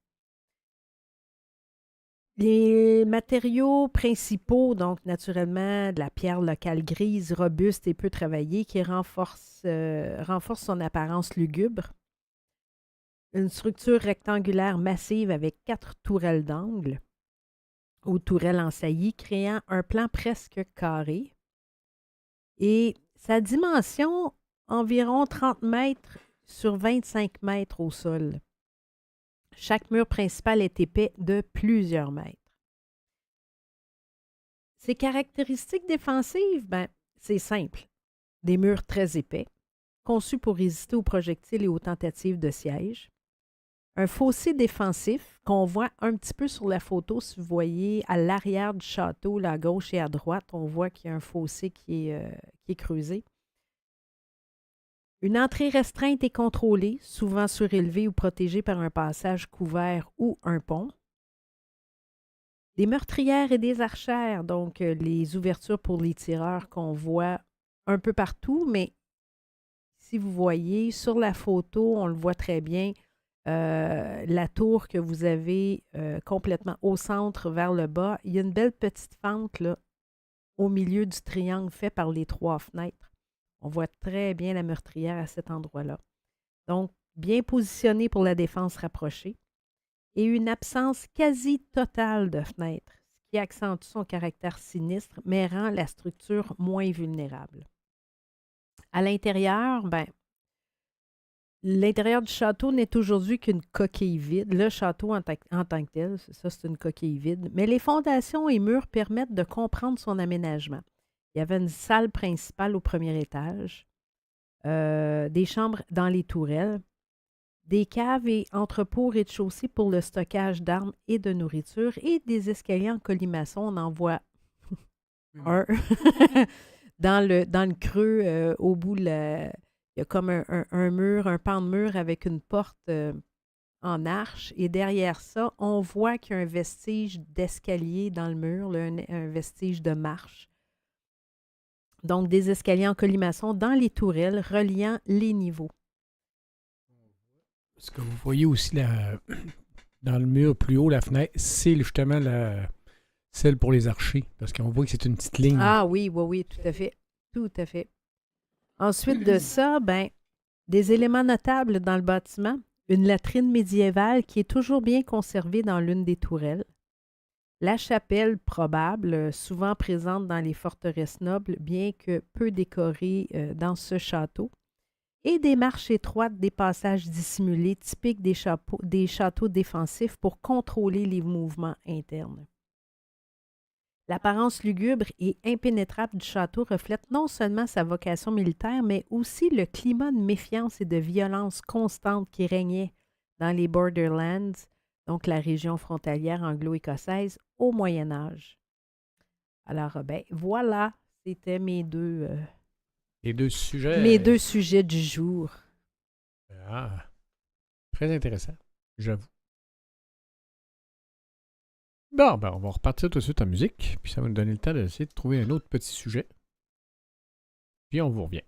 Les matériaux principaux, donc naturellement de la pierre locale grise, robuste et peu travaillée, qui renforce son apparence lugubre. Une structure rectangulaire massive avec 4 tourelles d'angle ou tourelles en saillie, créant un plan presque carré. Et sa dimension, environ 30 mètres sur 25 mètres au sol. Chaque mur principal est épais de plusieurs mètres. Ses caractéristiques défensives, c'est simple. Des murs très épais, conçus pour résister aux projectiles et aux tentatives de siège. Un fossé défensif qu'on voit un petit peu sur la photo, si vous voyez à l'arrière du château, là, à gauche et à droite, on voit qu'il y a un fossé qui est creusé. Une entrée restreinte et contrôlée, souvent surélevée ou protégée par un passage couvert ou un pont. Des meurtrières et des archères, donc les ouvertures pour les tireurs qu'on voit un peu partout, mais si vous voyez sur la photo, on le voit très bien, la tour que vous avez complètement au centre vers le bas, il y a une belle petite fente là, au milieu du triangle fait par les 3 fenêtres. On voit très bien la meurtrière à cet endroit-là. Donc, bien positionné pour la défense rapprochée et une absence quasi totale de fenêtres, ce qui accentue son caractère sinistre, mais rend la structure moins vulnérable. À l'intérieur, l'intérieur du château n'est aujourd'hui qu'une coquille vide. Le château en tant que tel, ça c'est une coquille vide, mais les fondations et murs permettent de comprendre son aménagement. Il y avait une salle principale au premier étage, des chambres dans les tourelles, des caves et entrepôts au rez-de-chaussée pour le stockage d'armes et de nourriture et des escaliers en colimaçon. On en voit un dans le creux au bout. Il y a comme un mur, un pan de mur avec une porte en arche. Et derrière ça, on voit qu'il y a un vestige d'escalier dans le mur, là, un vestige de marche. Donc, des escaliers en colimaçon dans les tourelles reliant les niveaux. Ce que vous voyez aussi dans le mur plus haut, la fenêtre, c'est justement celle pour les archers. Parce qu'on voit que c'est une petite ligne. Ah oui, tout à fait. Tout à fait. Ensuite de ça, des éléments notables dans le bâtiment. Une latrine médiévale qui est toujours bien conservée dans l'une des tourelles. La chapelle probable, souvent présente dans les forteresses nobles, bien que peu décorée dans ce château. Et des marches étroites, des passages dissimulés, typiques des châteaux défensifs pour contrôler les mouvements internes. L'apparence lugubre et impénétrable du château reflète non seulement sa vocation militaire, mais aussi le climat de méfiance et de violence constante qui régnait dans les Borderlands, donc la région frontalière anglo-écossaise, au Moyen Âge. Alors, voilà, c'était mes deux sujets du jour. Ah, très intéressant, j'avoue. Bon, on va repartir tout de suite en musique, puis ça va nous donner le temps d'essayer de trouver un autre petit sujet. Puis on vous revient.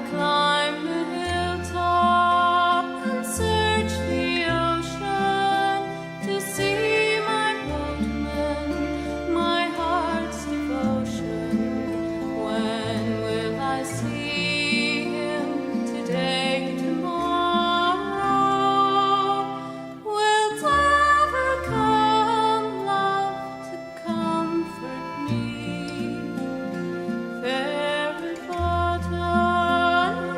climb the hilltop and search the ocean to see my boatman, my heart's devotion. When will I see him? Today, tomorrow? Wilt ever come, love, to comfort me? Fairy bottom,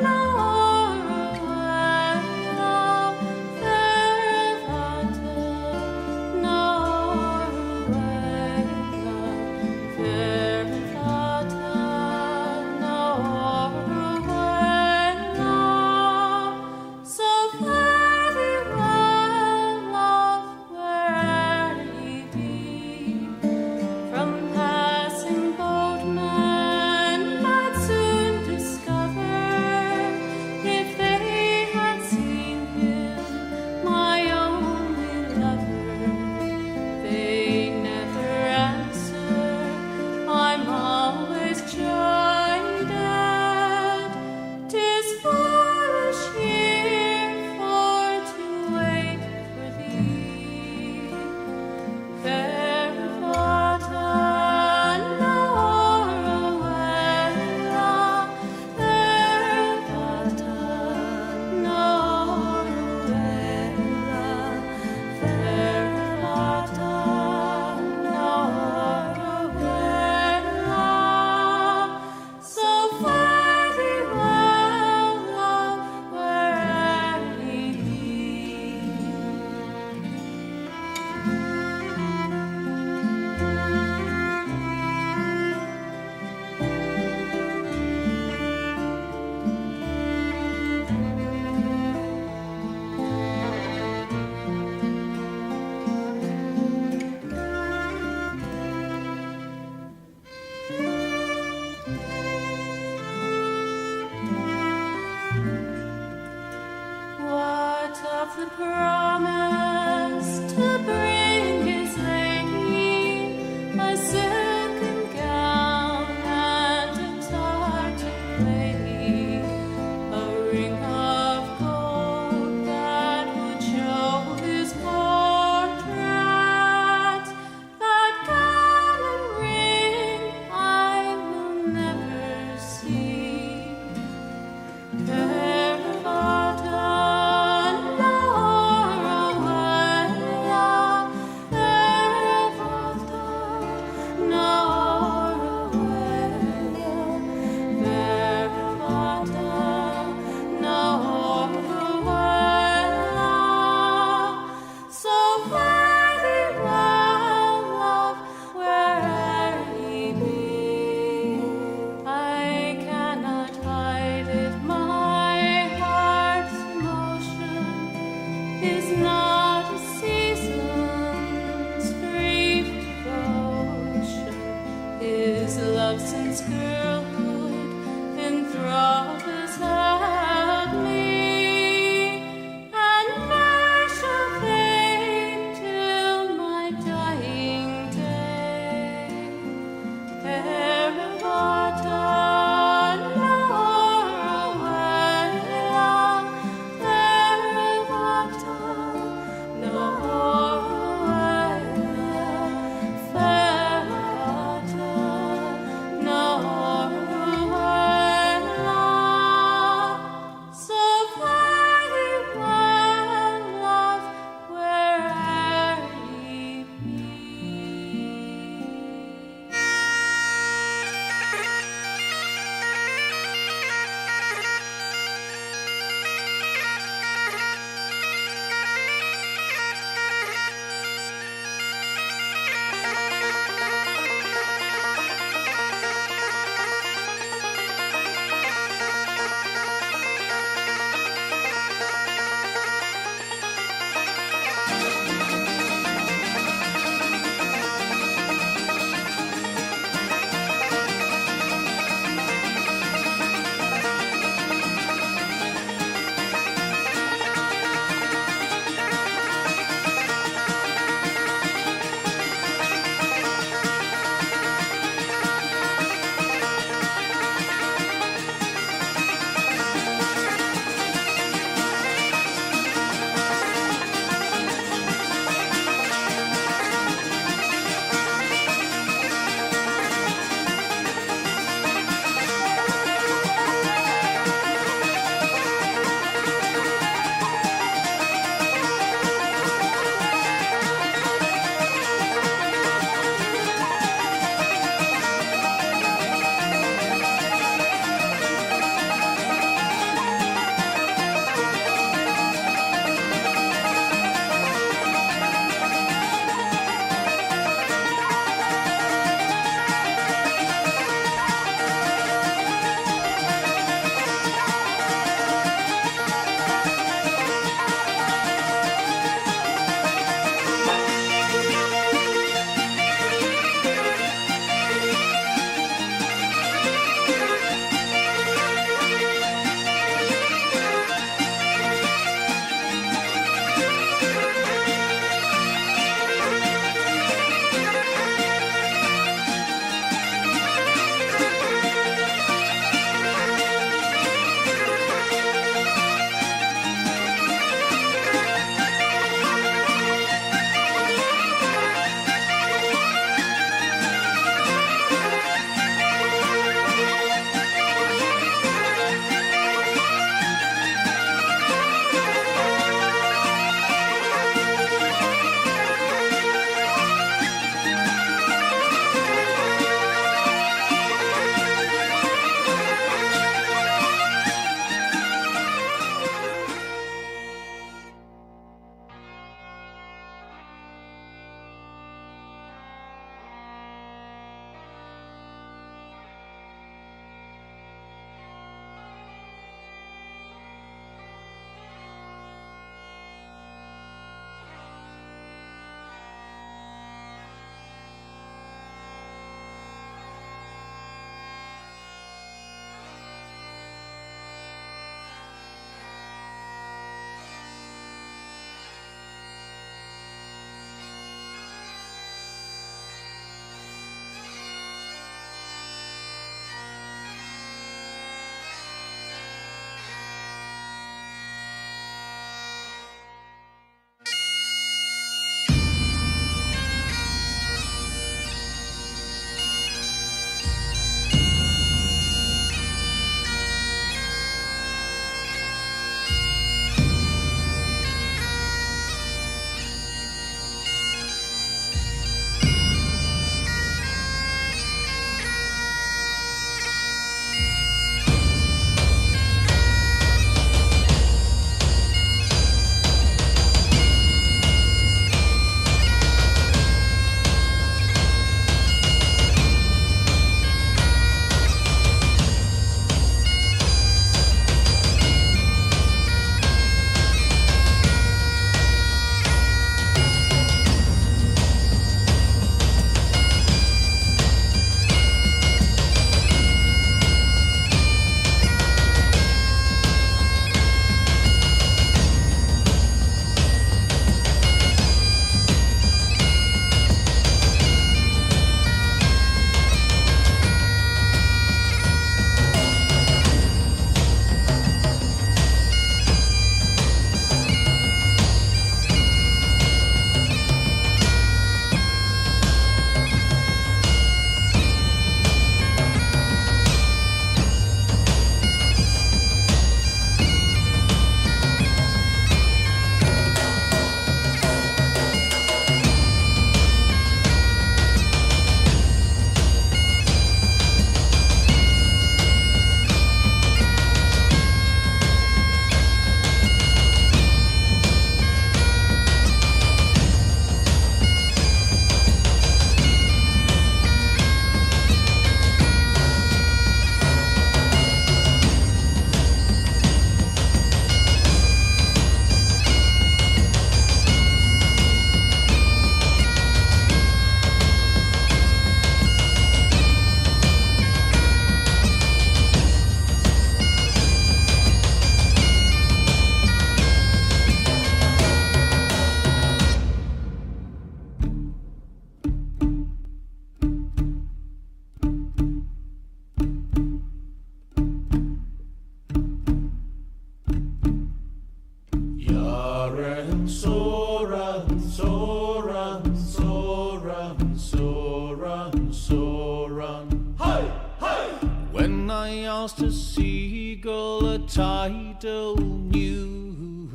so run, so run, so run, so run, so run. Hey, hey! When I asked a seagull a tidal news,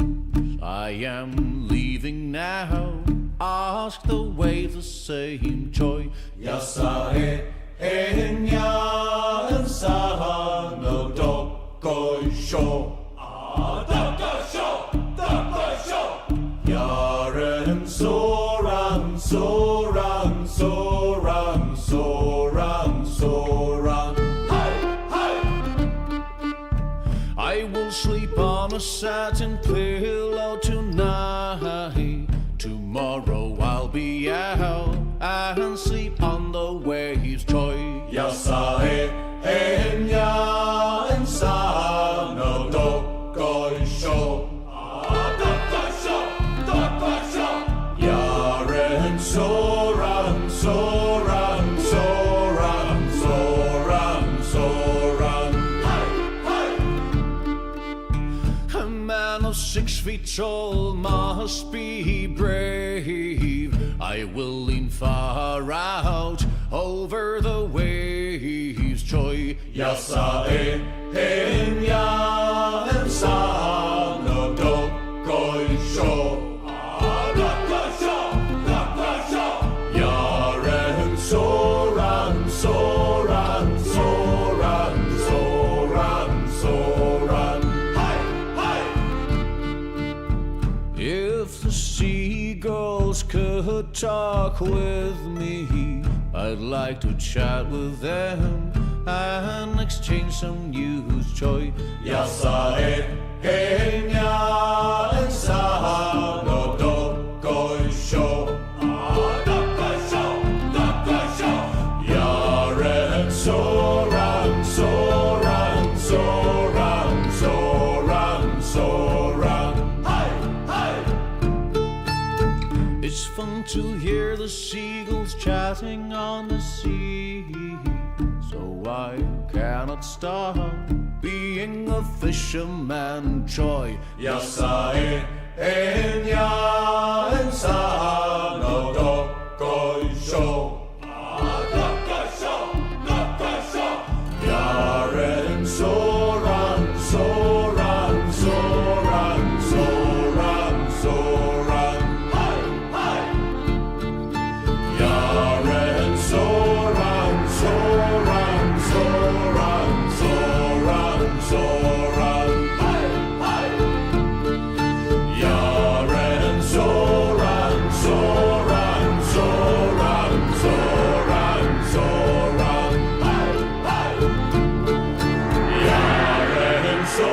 I am leaving now. Ask the waves the same joy. Yasahe, enya, and saha, no doko sho. Ah, doko sho, doko sho. Yaren, so run, so run, so run, so run, so run. I will sleep on a satin pillow tonight. Tomorrow I'll be out and sleep on the waves, joy. Yasahe, enya, and sa, no doko sho. Ah, doko sho, doko sho. Yaren, so run, so run, so run, so run, so run. A man of 6 feet tall must be brave. I will lean far out over the waves, joy. Yasae, enya, and sa, no doko sho. Ah, doko sho, doko sho. Yaren, so run, so run, so run, so run, so run. If the seagulls could talk with me, I'd like to chat with them and exchange some news, joy. Yasae, enya, and sa, no doko sho. Ah, doko sho, doko sho. Yaren, so run, so run, so run, so run, so run. It's fun to hear the seagulls chatting on the sea, so I cannot stop being a fisherman, joy. Yasae, enya, and sa, no doko sho. Ah, doko sho, doko sho. Yaren, so run, so run, so run, so run, so run. Yaren, so run, so run, so run, so run, so run. Yaren, so run, so run, so run, so run, so run. Yaren, so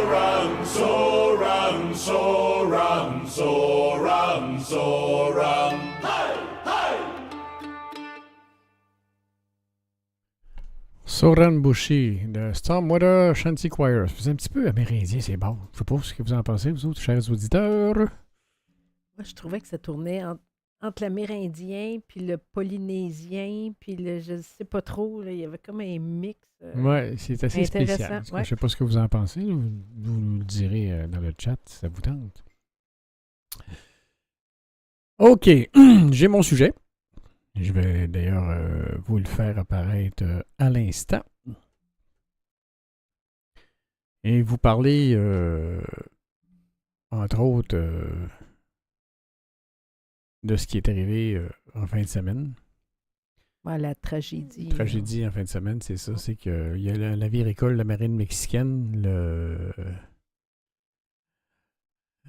run, so run, so run, so run, so run. Soran Bushi de Stormwater Shanty Choir. C'est un petit peu amérindien, c'est bon. Je sais pas ce que vous en pensez, vous autres, chers auditeurs. Moi, je trouvais que ça tournait entre l'amérindien, puis le polynésien, puis le je sais pas trop. Là, il y avait comme un mix. Ouais, c'est assez spécial. Ouais. Je sais pas ce que vous en pensez. Vous nous le direz dans le chat si ça vous tente. OK, j'ai mon sujet. Je vais d'ailleurs vous le faire apparaître à l'instant. Et vous parler, entre autres, de ce qui est arrivé en fin de semaine. Ouais, la tragédie. Tragédie en fin de semaine, c'est ça. C'est qu'il y a le navire école de la marine mexicaine,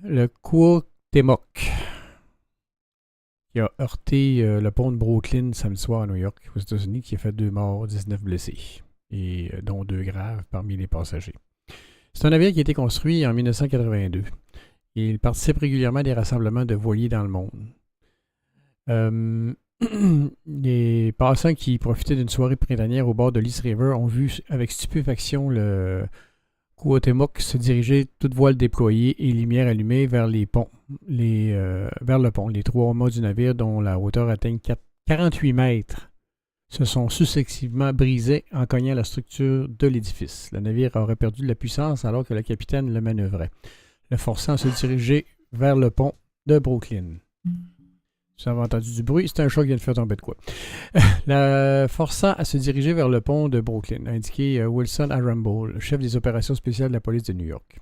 le Cuauhtémoc, qui a heurté le pont de Brooklyn samedi soir à New York, aux États-Unis, qui a fait 2 morts, 19 blessés, et dont 2 graves parmi les passagers. C'est un navire qui a été construit en 1982. Il participe régulièrement à des rassemblements de voiliers dans le monde. Les passants qui profitaient d'une soirée printanière au bord de l'East River ont vu avec stupéfaction le Cuauhtémoc se diriger, toute voile déployée et lumière allumée vers les ponts, vers le pont. Les 3 mâts du navire, dont la hauteur atteint 48 mètres, se sont successivement brisés en cognant la structure de l'édifice. Le navire aurait perdu de la puissance alors que le capitaine le manœuvrait, le forçant à se diriger vers le pont de Brooklyn. Si vous avez entendu du bruit, c'est un chat qui vient de faire tomber de quoi. La forçant à se diriger vers le pont de Brooklyn, a indiqué Wilson Arambole, chef des opérations spéciales de la police de New York.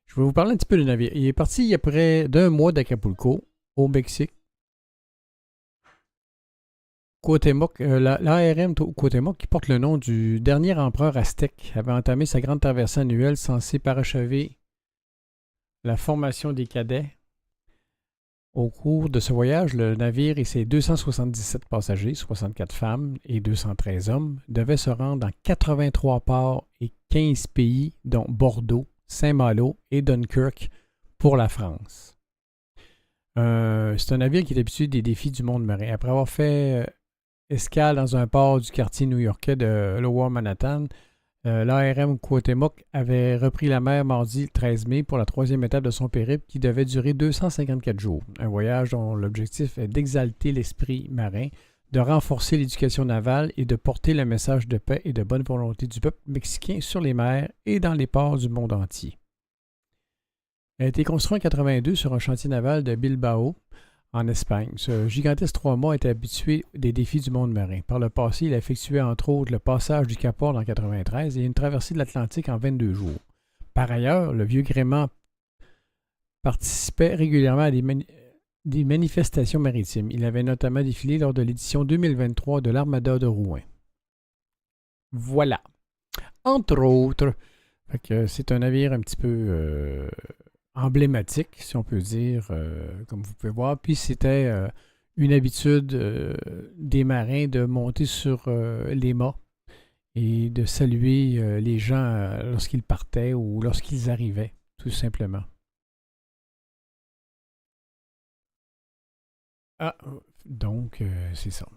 Je vais vous parler un petit peu du navire. Il est parti il y a près d'un mois d'Acapulco, au Mexique. Cuauhtémoc, l'ARM Cuauhtémoc, qui porte le nom du dernier empereur aztèque, avait entamé sa grande traversée annuelle censée parachever la formation des cadets. Au cours de ce voyage, le navire et ses 277 passagers, 64 femmes et 213 hommes, devaient se rendre dans 83 ports et 15 pays, dont Bordeaux, Saint-Malo et Dunkerque, pour la France. C'est un navire qui est habitué des défis du monde marin. Après avoir fait escale dans un port du quartier new-yorkais de Lower Manhattan, l'ARM Cuauhtémoc avait repris la mer mardi 13 mai pour la troisième étape de son périple qui devait durer 254 jours. Un voyage dont l'objectif est d'exalter l'esprit marin, de renforcer l'éducation navale et de porter le message de paix et de bonne volonté du peuple mexicain sur les mers et dans les ports du monde entier. Elle a été construite en 1982 sur un chantier naval de Bilbao, en Espagne. Ce gigantesque 3 mâts était habitué des défis du monde marin. Par le passé, il a effectué entre autres le passage du Cap Horn en 1993 et une traversée de l'Atlantique en 22 jours. Par ailleurs, le vieux gréement participait régulièrement à des manifestations maritimes. Il avait notamment défilé lors de l'édition 2023 de l'Armada de Rouen. Voilà. Entre autres, c'est un navire un petit peu emblématique, si on peut dire, comme vous pouvez voir. Puis c'était une habitude des marins de monter sur les mâts et de saluer les gens lorsqu'ils partaient ou lorsqu'ils arrivaient, tout simplement. Ah, donc, c'est ça.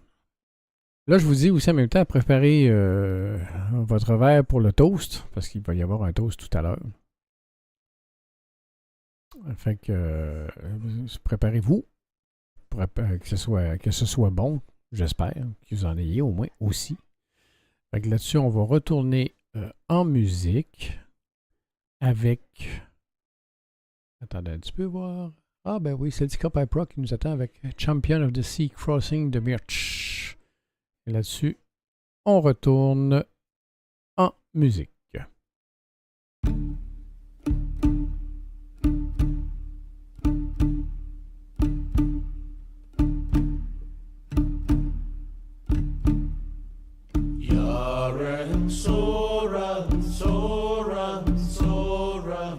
Là, je vous dis aussi en même temps, préparez votre verre pour le toast, parce qu'il va y avoir un toast tout à l'heure. Fait que préparez-vous pour que ce soit bon, j'espère, que vous en ayez au moins aussi. Fait que là-dessus, on va retourner en musique avec... Attendez un petit peu voir. Ah ben oui, c'est le Tico Pipe Rock qui nous attend avec Champion of the Sea Crossing de Mirch. Et là-dessus, on retourne en musique. Yaran Soran Soran Soran.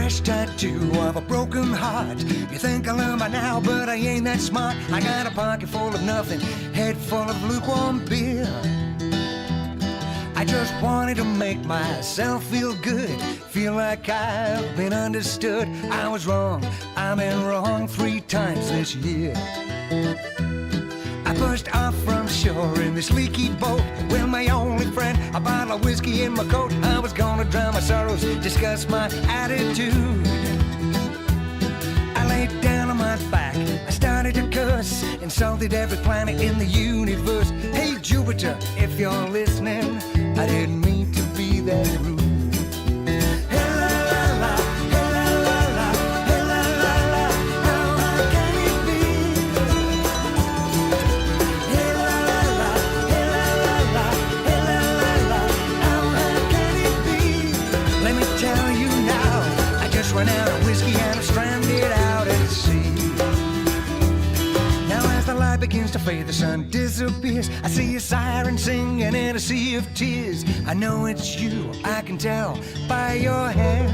fresh tattoo of a broken heart. You think I learned by now, but I ain't that smart. I got a pocket full of nothing, head full of lukewarm beer. I just wanted to make myself feel good, feel like I've been understood. I was wrong, I've been wrong 3 times this year. I pushed off from shore in this leaky boat with my only friend, a bottle of whiskey in my coat. I was gonna drown my sorrows, discuss my attitude. I laid down on my back, I started to curse, insulted every planet in the universe. Hey Jupiter, if you're listening, I didn't mean to be that rude. Hey la la la, hey la la la, hey la la la, how can it be? Hey la la la, hey la la la, hey la la la, how can it be? Let me tell you now, I just ran out of whiskey and I'm stranded out at sea. Now as the light begins to fade, the sun disappears. I see a siren singing in a sea of tears. I know it's you, I can tell by your hair.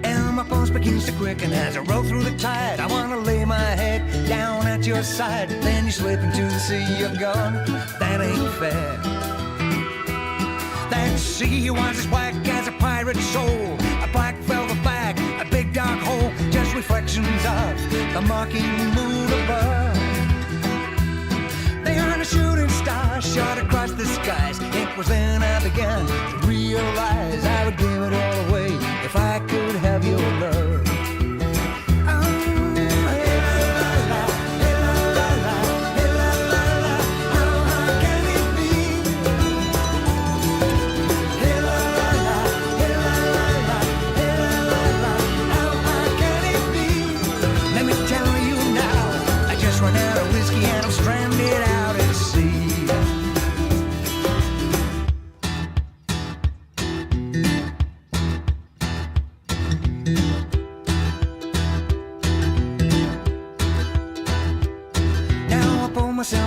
And my pulse begins to quicken as I roll through the tide. I wanna lay my head down at your side. Then you slip into the sea, you're gone. That ain't fair. That sea was as black as a pirate's soul, a black velvet bag, a big dark hole, just reflections of the mocking moon above. They earned a shooting star shot across the skies. It was then I began to realize I would give it all away if I could have your love.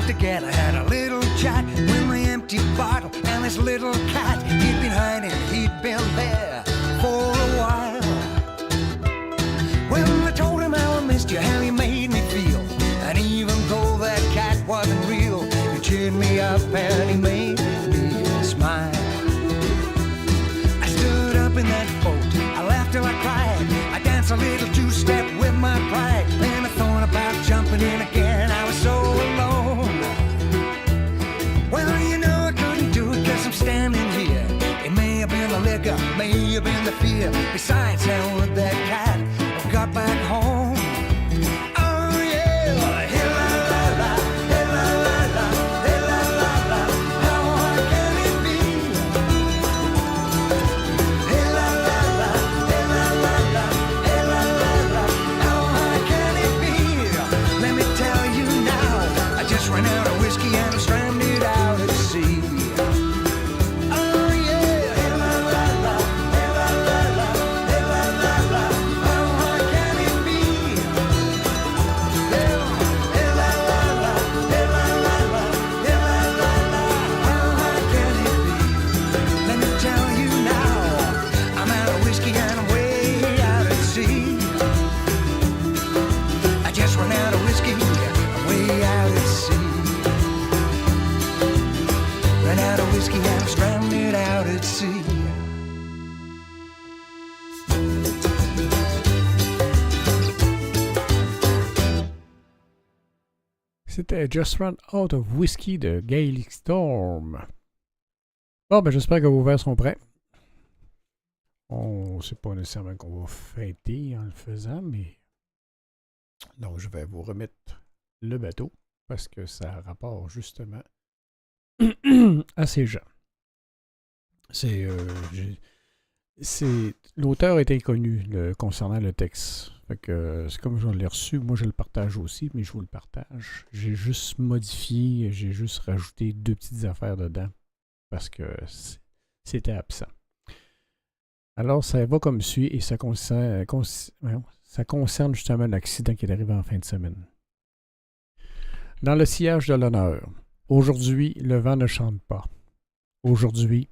Together, had a little chat with my empty bottle and this little cat. He'd been hiding, he'd been there for a while. Well, I told him how I missed you, how you made me feel. And even though that cat wasn't real, he cheered me up and he made me smile. I stood up in that boat, I laughed till I cried. I danced a little two-step with my pride. Then I thought about jumping in again, I was so alone. Well, you know I couldn't do it 'cause I'm standing here. It may have been the liquor, may have been the fear. Besides, how would that cat have got back home? Oh yeah, hey la la la, hey la la la, hey la la la, how hard can it be? Hey la la la, hey la la la, hey la la la, how hard can it be? Let me tell you now, I just ran out of whiskey and I'm stranded out at sea. Oh yeah, hey la la la, hey la la la, hey la la la, how hard can it be? Hey la la la, hey la la la, hey la la la, how hard can it be? Let me tell you now, I'm out of whiskey and I'm way out at sea. I just ran out of whiskey, I'm way out at sea. Ran out of whiskey and I'm stranded out at sea. C'était Just Run Out of Whiskey de Gali Storm. Bon, ben j'espère que vos verres sont prêts. On sait pas nécessairement qu'on va fêter en le faisant, mais donc je vais vous remettre le bateau parce que ça a rapport justement à ces gens. L'auteur est inconnu concernant le texte. Fait que c'est comme je l'ai reçu, moi je le partage aussi, mais je vous le partage. J'ai juste modifié, j'ai juste rajouté 2 petites affaires dedans parce que c'était absent. Alors ça va comme suit et ça concerne justement l'accident qui est arrivé en fin de semaine. Dans le sillage de l'honneur, aujourd'hui le vent ne chante pas. Aujourd'hui,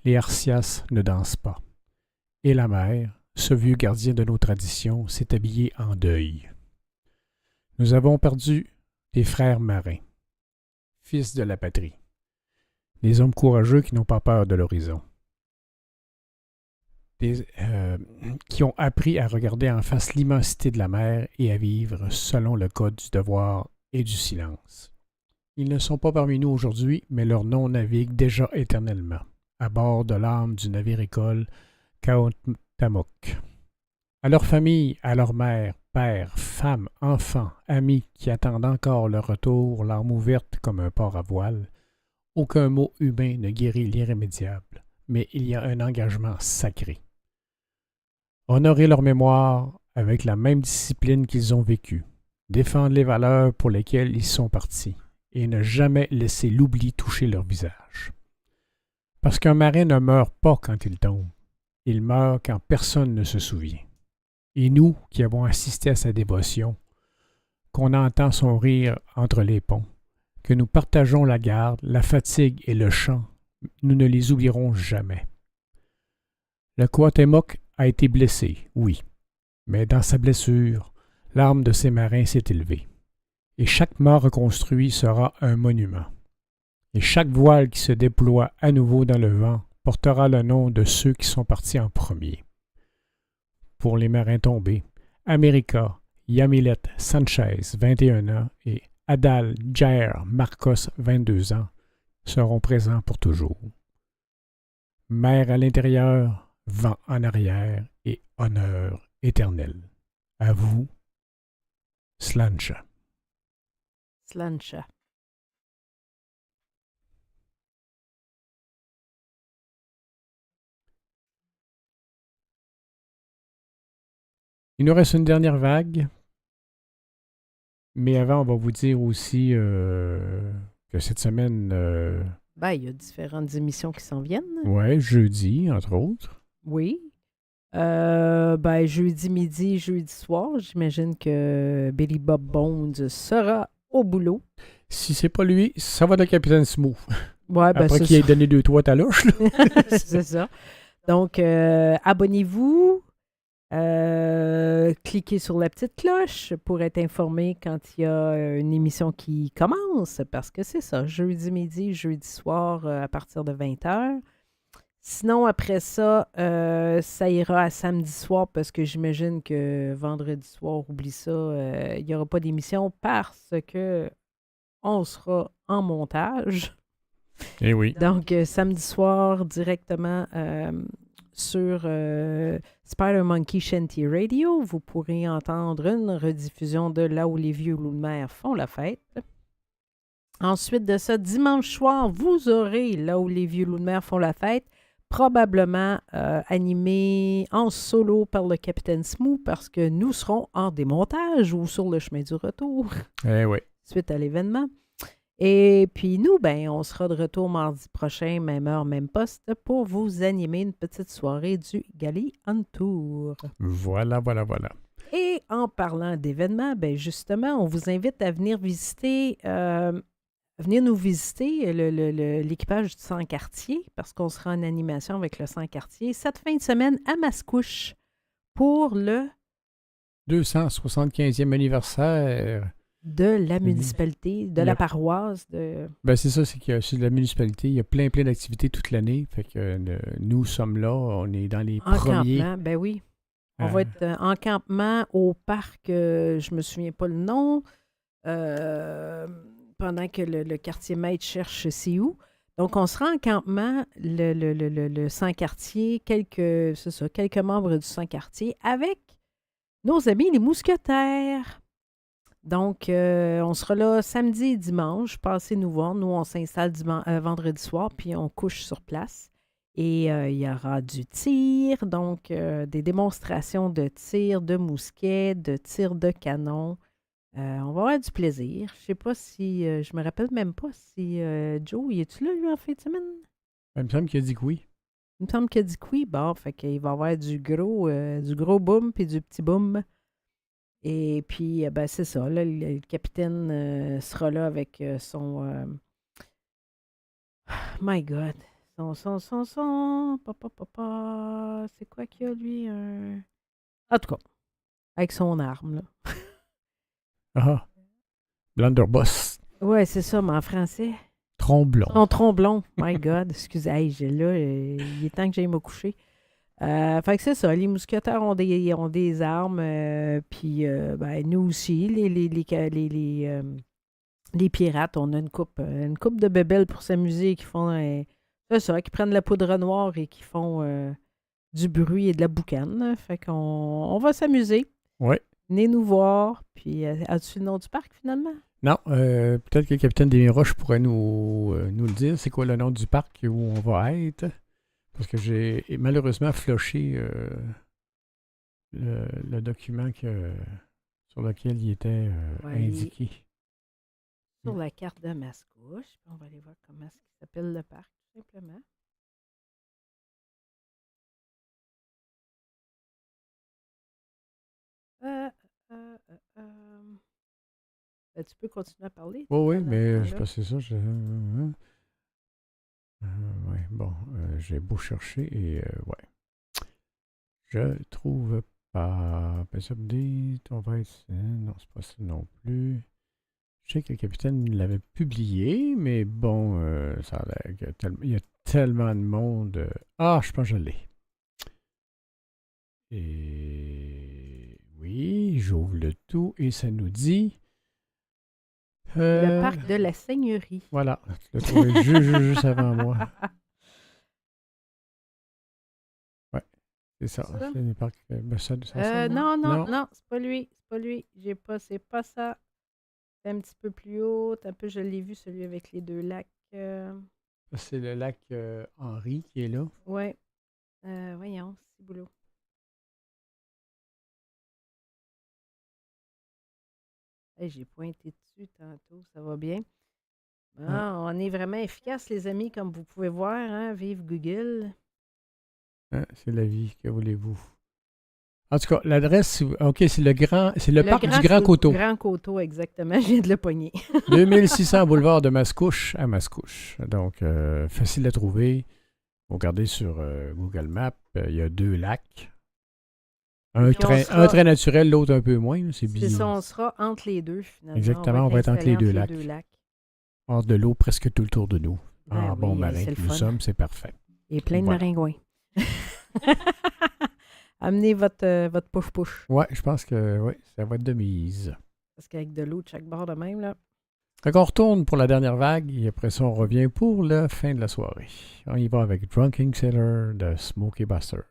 les harsias ne dansent pas. Et la mer ce vieux gardien de nos traditions s'est habillé en deuil. Nous avons perdu des frères marins, fils de la patrie, des hommes courageux qui n'ont pas peur de l'horizon, qui ont appris à regarder en face l'immensité de la mer et à vivre selon le code du devoir et du silence. Ils ne sont pas parmi nous aujourd'hui, mais leur nom navigue déjà éternellement, à bord de l'âme du navire-école Kaotamok. À leur famille, à leur mère, père, femme, enfants, amis qui attendent encore leur retour, l'arme ouverte comme un port à voile, aucun mot humain ne guérit l'irrémédiable, mais il y a un engagement sacré. Honorer leur mémoire avec la même discipline qu'ils ont vécue, défendre les valeurs pour lesquelles ils sont partis, et ne jamais laisser l'oubli toucher leur visage. Parce qu'un marin ne meurt pas quand il tombe, il meurt quand personne ne se souvient. Et nous, qui avons assisté à sa dévotion, qu'on entend son rire entre les ponts, que nous partageons la garde, la fatigue et le chant, nous ne les oublierons jamais. Le Cuauhtémoc a été blessé, oui, mais dans sa blessure, l'âme de ces marins s'est élevée. Et chaque mort reconstruit sera un monument. Et chaque voile qui se déploie à nouveau dans le vent portera le nom de ceux qui sont partis en premier. Pour les marins tombés, America, Yamilet Sanchez, 21 ans, et Adal Jair Marcos, 22 ans, seront présents pour toujours. Mer à l'intérieur, vent en arrière et honneur éternel. À vous, Slancha. Slancha. Il nous reste une dernière vague. Mais avant, on va vous dire aussi que cette semaine... Il y a différentes émissions qui s'en viennent. Ouais, jeudi, entre autres. Oui. Jeudi midi, jeudi soir, j'imagine que Billy Bob Bones sera au boulot. Si c'est pas lui, ça va être le Capitaine Smooth. Ouais, après qu'il ait donné 2-3 taloches. C'est ça. Donc, abonnez-vous. Cliquez sur la petite cloche pour être informé quand il y a une émission qui commence, parce que c'est ça, jeudi midi, jeudi soir à partir de 20h. Sinon, après ça, ça ira à samedi soir parce que j'imagine que vendredi soir, oublie ça, il n'y aura pas d'émission parce que on sera en montage. Eh oui. Donc, samedi soir, directement sur Spider Monkey Shanty Radio, vous pourrez entendre une rediffusion de Là où les vieux loups de mer font la fête. Ensuite de ça, dimanche soir, vous aurez Là où les vieux loups de mer font la fête, probablement animé en solo par le Capitaine Smooth parce que nous serons en démontage ou sur le chemin du retour. Eh oui. Suite à l'événement. Et puis nous, on sera de retour mardi prochain, même heure, même poste, pour vous animer une petite soirée du Gali Antur. Voilà. Et en parlant d'événements, justement, on vous invite à venir visiter, venir nous visiter l'équipage du 100 quartier, parce qu'on sera en animation avec le 100 quartier cette fin de semaine à Mascouche pour le 275e anniversaire de la municipalité, de la paroisse. C'est ça, c'est que sur la municipalité, il y a plein d'activités toute l'année. Fait que nous sommes là, on est dans les premiers. Campement, oui. On va être en campement au parc, je me souviens pas le nom, pendant que le quartier maître cherche c'est où. Donc, on sera en campement, le 100 quartier, quelques membres du 100 quartier, avec nos amis les mousquetaires. Donc, on sera là samedi et dimanche. Passez nous voir. Nous, on s'installe vendredi soir, puis on couche sur place. Et il y aura du tir, donc des démonstrations de tir de mousquet, de tir de canon. On va avoir du plaisir. Je sais pas si... je me rappelle même pas si Joe, y est-tu là, lui, en fin de semaine? Il me semble qu'il a dit que oui. Il me semble qu'il a dit que oui. Bon, fait qu'il va y avoir du gros boom puis du petit boom. Et puis, c'est ça. Là, le capitaine sera là avec son... my God! Son. C'est quoi qu'il y a, lui? En tout cas, avec son arme, là. Ah, Blunderbuss. Ouais, c'est ça, mais en français. Tromblon. Son tromblon. My God, excusez. Hey, il est temps que j'aille me coucher. Fait que c'est ça, les mousquetaires ont des armes, puis nous aussi, les pirates, on a une coupe de bébelles pour s'amuser qui font, c'est ça, qui prennent la poudre noire et qui font du bruit et de la boucane. Fait qu'on va s'amuser. Oui. Venez nous voir, puis as-tu le nom du parc finalement? Non, peut-être que le capitaine des Roches pourrait nous le dire. C'est quoi le nom du parc où on va être? Parce que j'ai malheureusement floché le document sur lequel il était indiqué. Sur la carte de Mascouche. On va aller voir comment il s'appelle le parc, tout simplement. Tu peux continuer à parler? Oui, mais je pense que c'est ça. Ouais, bon, j'ai beau chercher et ouais. Je trouve pas. Update, on va être. Non, c'est pas ça non plus. Je sais que le capitaine l'avait publié, mais bon, ça a l'air qu'il y a tellement de monde. Ah, je pense que je l'ai. Et oui, j'ouvre le tout et ça nous dit. Le parc de la Seigneurie. Voilà, tu l'as trouvé juste avant moi. Ouais, c'est ça. C'est le parc. Non, c'est pas lui. C'est pas lui. C'est pas ça. C'est un petit peu plus haut. Un peu, je l'ai vu, celui avec les deux lacs. C'est le lac Henri qui est là. Oui. Voyons, c'est boulot. Hey, j'ai pointé dessus tantôt, ça va bien. On est vraiment efficace, les amis, comme vous pouvez voir. Hein? Vive Google. C'est la vie, que voulez-vous? En tout cas, l'adresse, OK, c'est le parc du Grand Coteau. Grand Coteau, exactement. Je viens de le pogner. 2600 boulevard de Mascouche à Mascouche. Donc, facile à trouver. Regardez sur Google Maps, il y a 2 lacs. Un très naturel, l'autre un peu moins. C'est bien. C'est ça, on sera entre les deux, finalement. Exactement, on va être entre les deux lacs. Hors de l'eau presque tout le tour de nous. Bon marin que nous sommes, c'est parfait. Et plein de maringouins. Amenez votre push-push. Oui, je pense que ça va être de mise. Parce qu'avec de l'eau de chaque bord de même, là. Donc, on retourne pour la dernière vague et après ça, on revient pour la fin de la soirée. On y va avec Drunken Sailor de Smokey Bastard.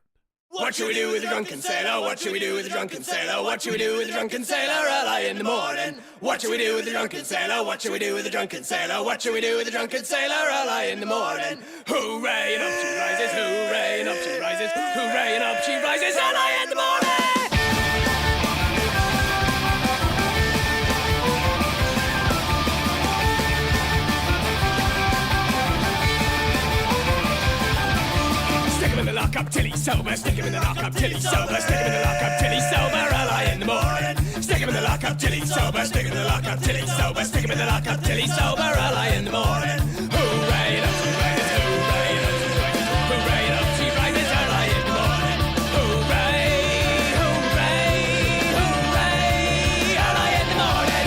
What should we do with a drunken sailor? What should we do with a drunken sailor? What should we do with a drunken sailor early in the morning? What should we do with a drunken sailor? What should we do with a drunken sailor? What should we do with a drunken sailor early in the morning? Hooray, and up she rises, hooray, and up she rises, hooray, and up she rises early in the morning! Up till he's sober, stick him in the lock up till he's sober, stick him in the lock up till he's sober, early in the morning. Stick him in the lock up till he's sober, stick him in the lock up till he's sober, stick him in the lock up till he's sober, early in the morning. Hooray, up she rises, hooray, up she rises, hooray, up she rises, early in the morning. Hooray, hooray, hooray, early in the morning.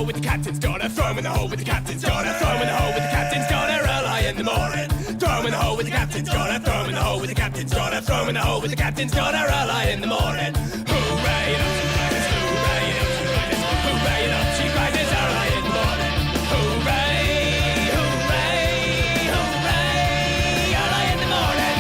With the captain's daughter, throw him in the hole with the captain's daughter, throw him in the hole with the captain's daughter, early in the morning. Throw him in the hole with the captain's daughter, throw him in the hole with the captain's daughter, throw him in the hole with the captain's daughter, early in the morning. Hooray, and up she rises, hooray, and up she rises, hooray, and up she rises, early in the morning. Hooray, hooray, hooray, early in the morning.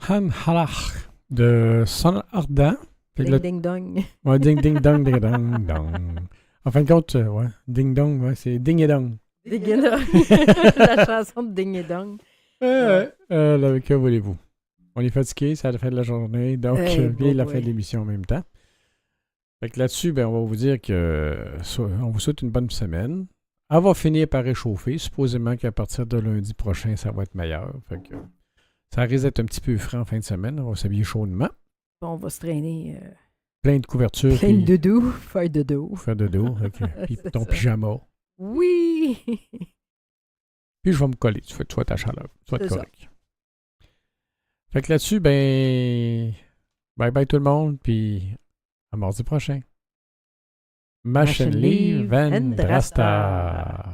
Han Halach de Son Ardent. Ding, ding, dong. Ouais, ding, ding, dong, ding, dong, dong. En fin de compte, ouais, ding, dong, ouais, c'est ding et dong. Ding et dong. La chanson de Ding et dong. Que voulez-vous? On est fatigué, c'est à la fin de la journée, donc bien la fin de l'émission en même temps. Fait que là-dessus, ben, on va vous dire que on vous souhaite une bonne semaine. Elle va finir par réchauffer. Supposément qu'à partir de lundi prochain, ça va être meilleur. Fait que ça risque d'être un petit peu frais en fin de semaine. On va s'habiller chaudement. Bon, on va se traîner. Plein de couvertures. Plein de dodo. Faire dodo. Faire dodo. Puis ton pyjama. Oui! Puis je vais me coller. Tu fais ta chaleur. Tu vas être C'est correct. Fait que là-dessus, ben... Bye-bye tout le monde. Puis à mardi prochain. Machenli Van Drasta.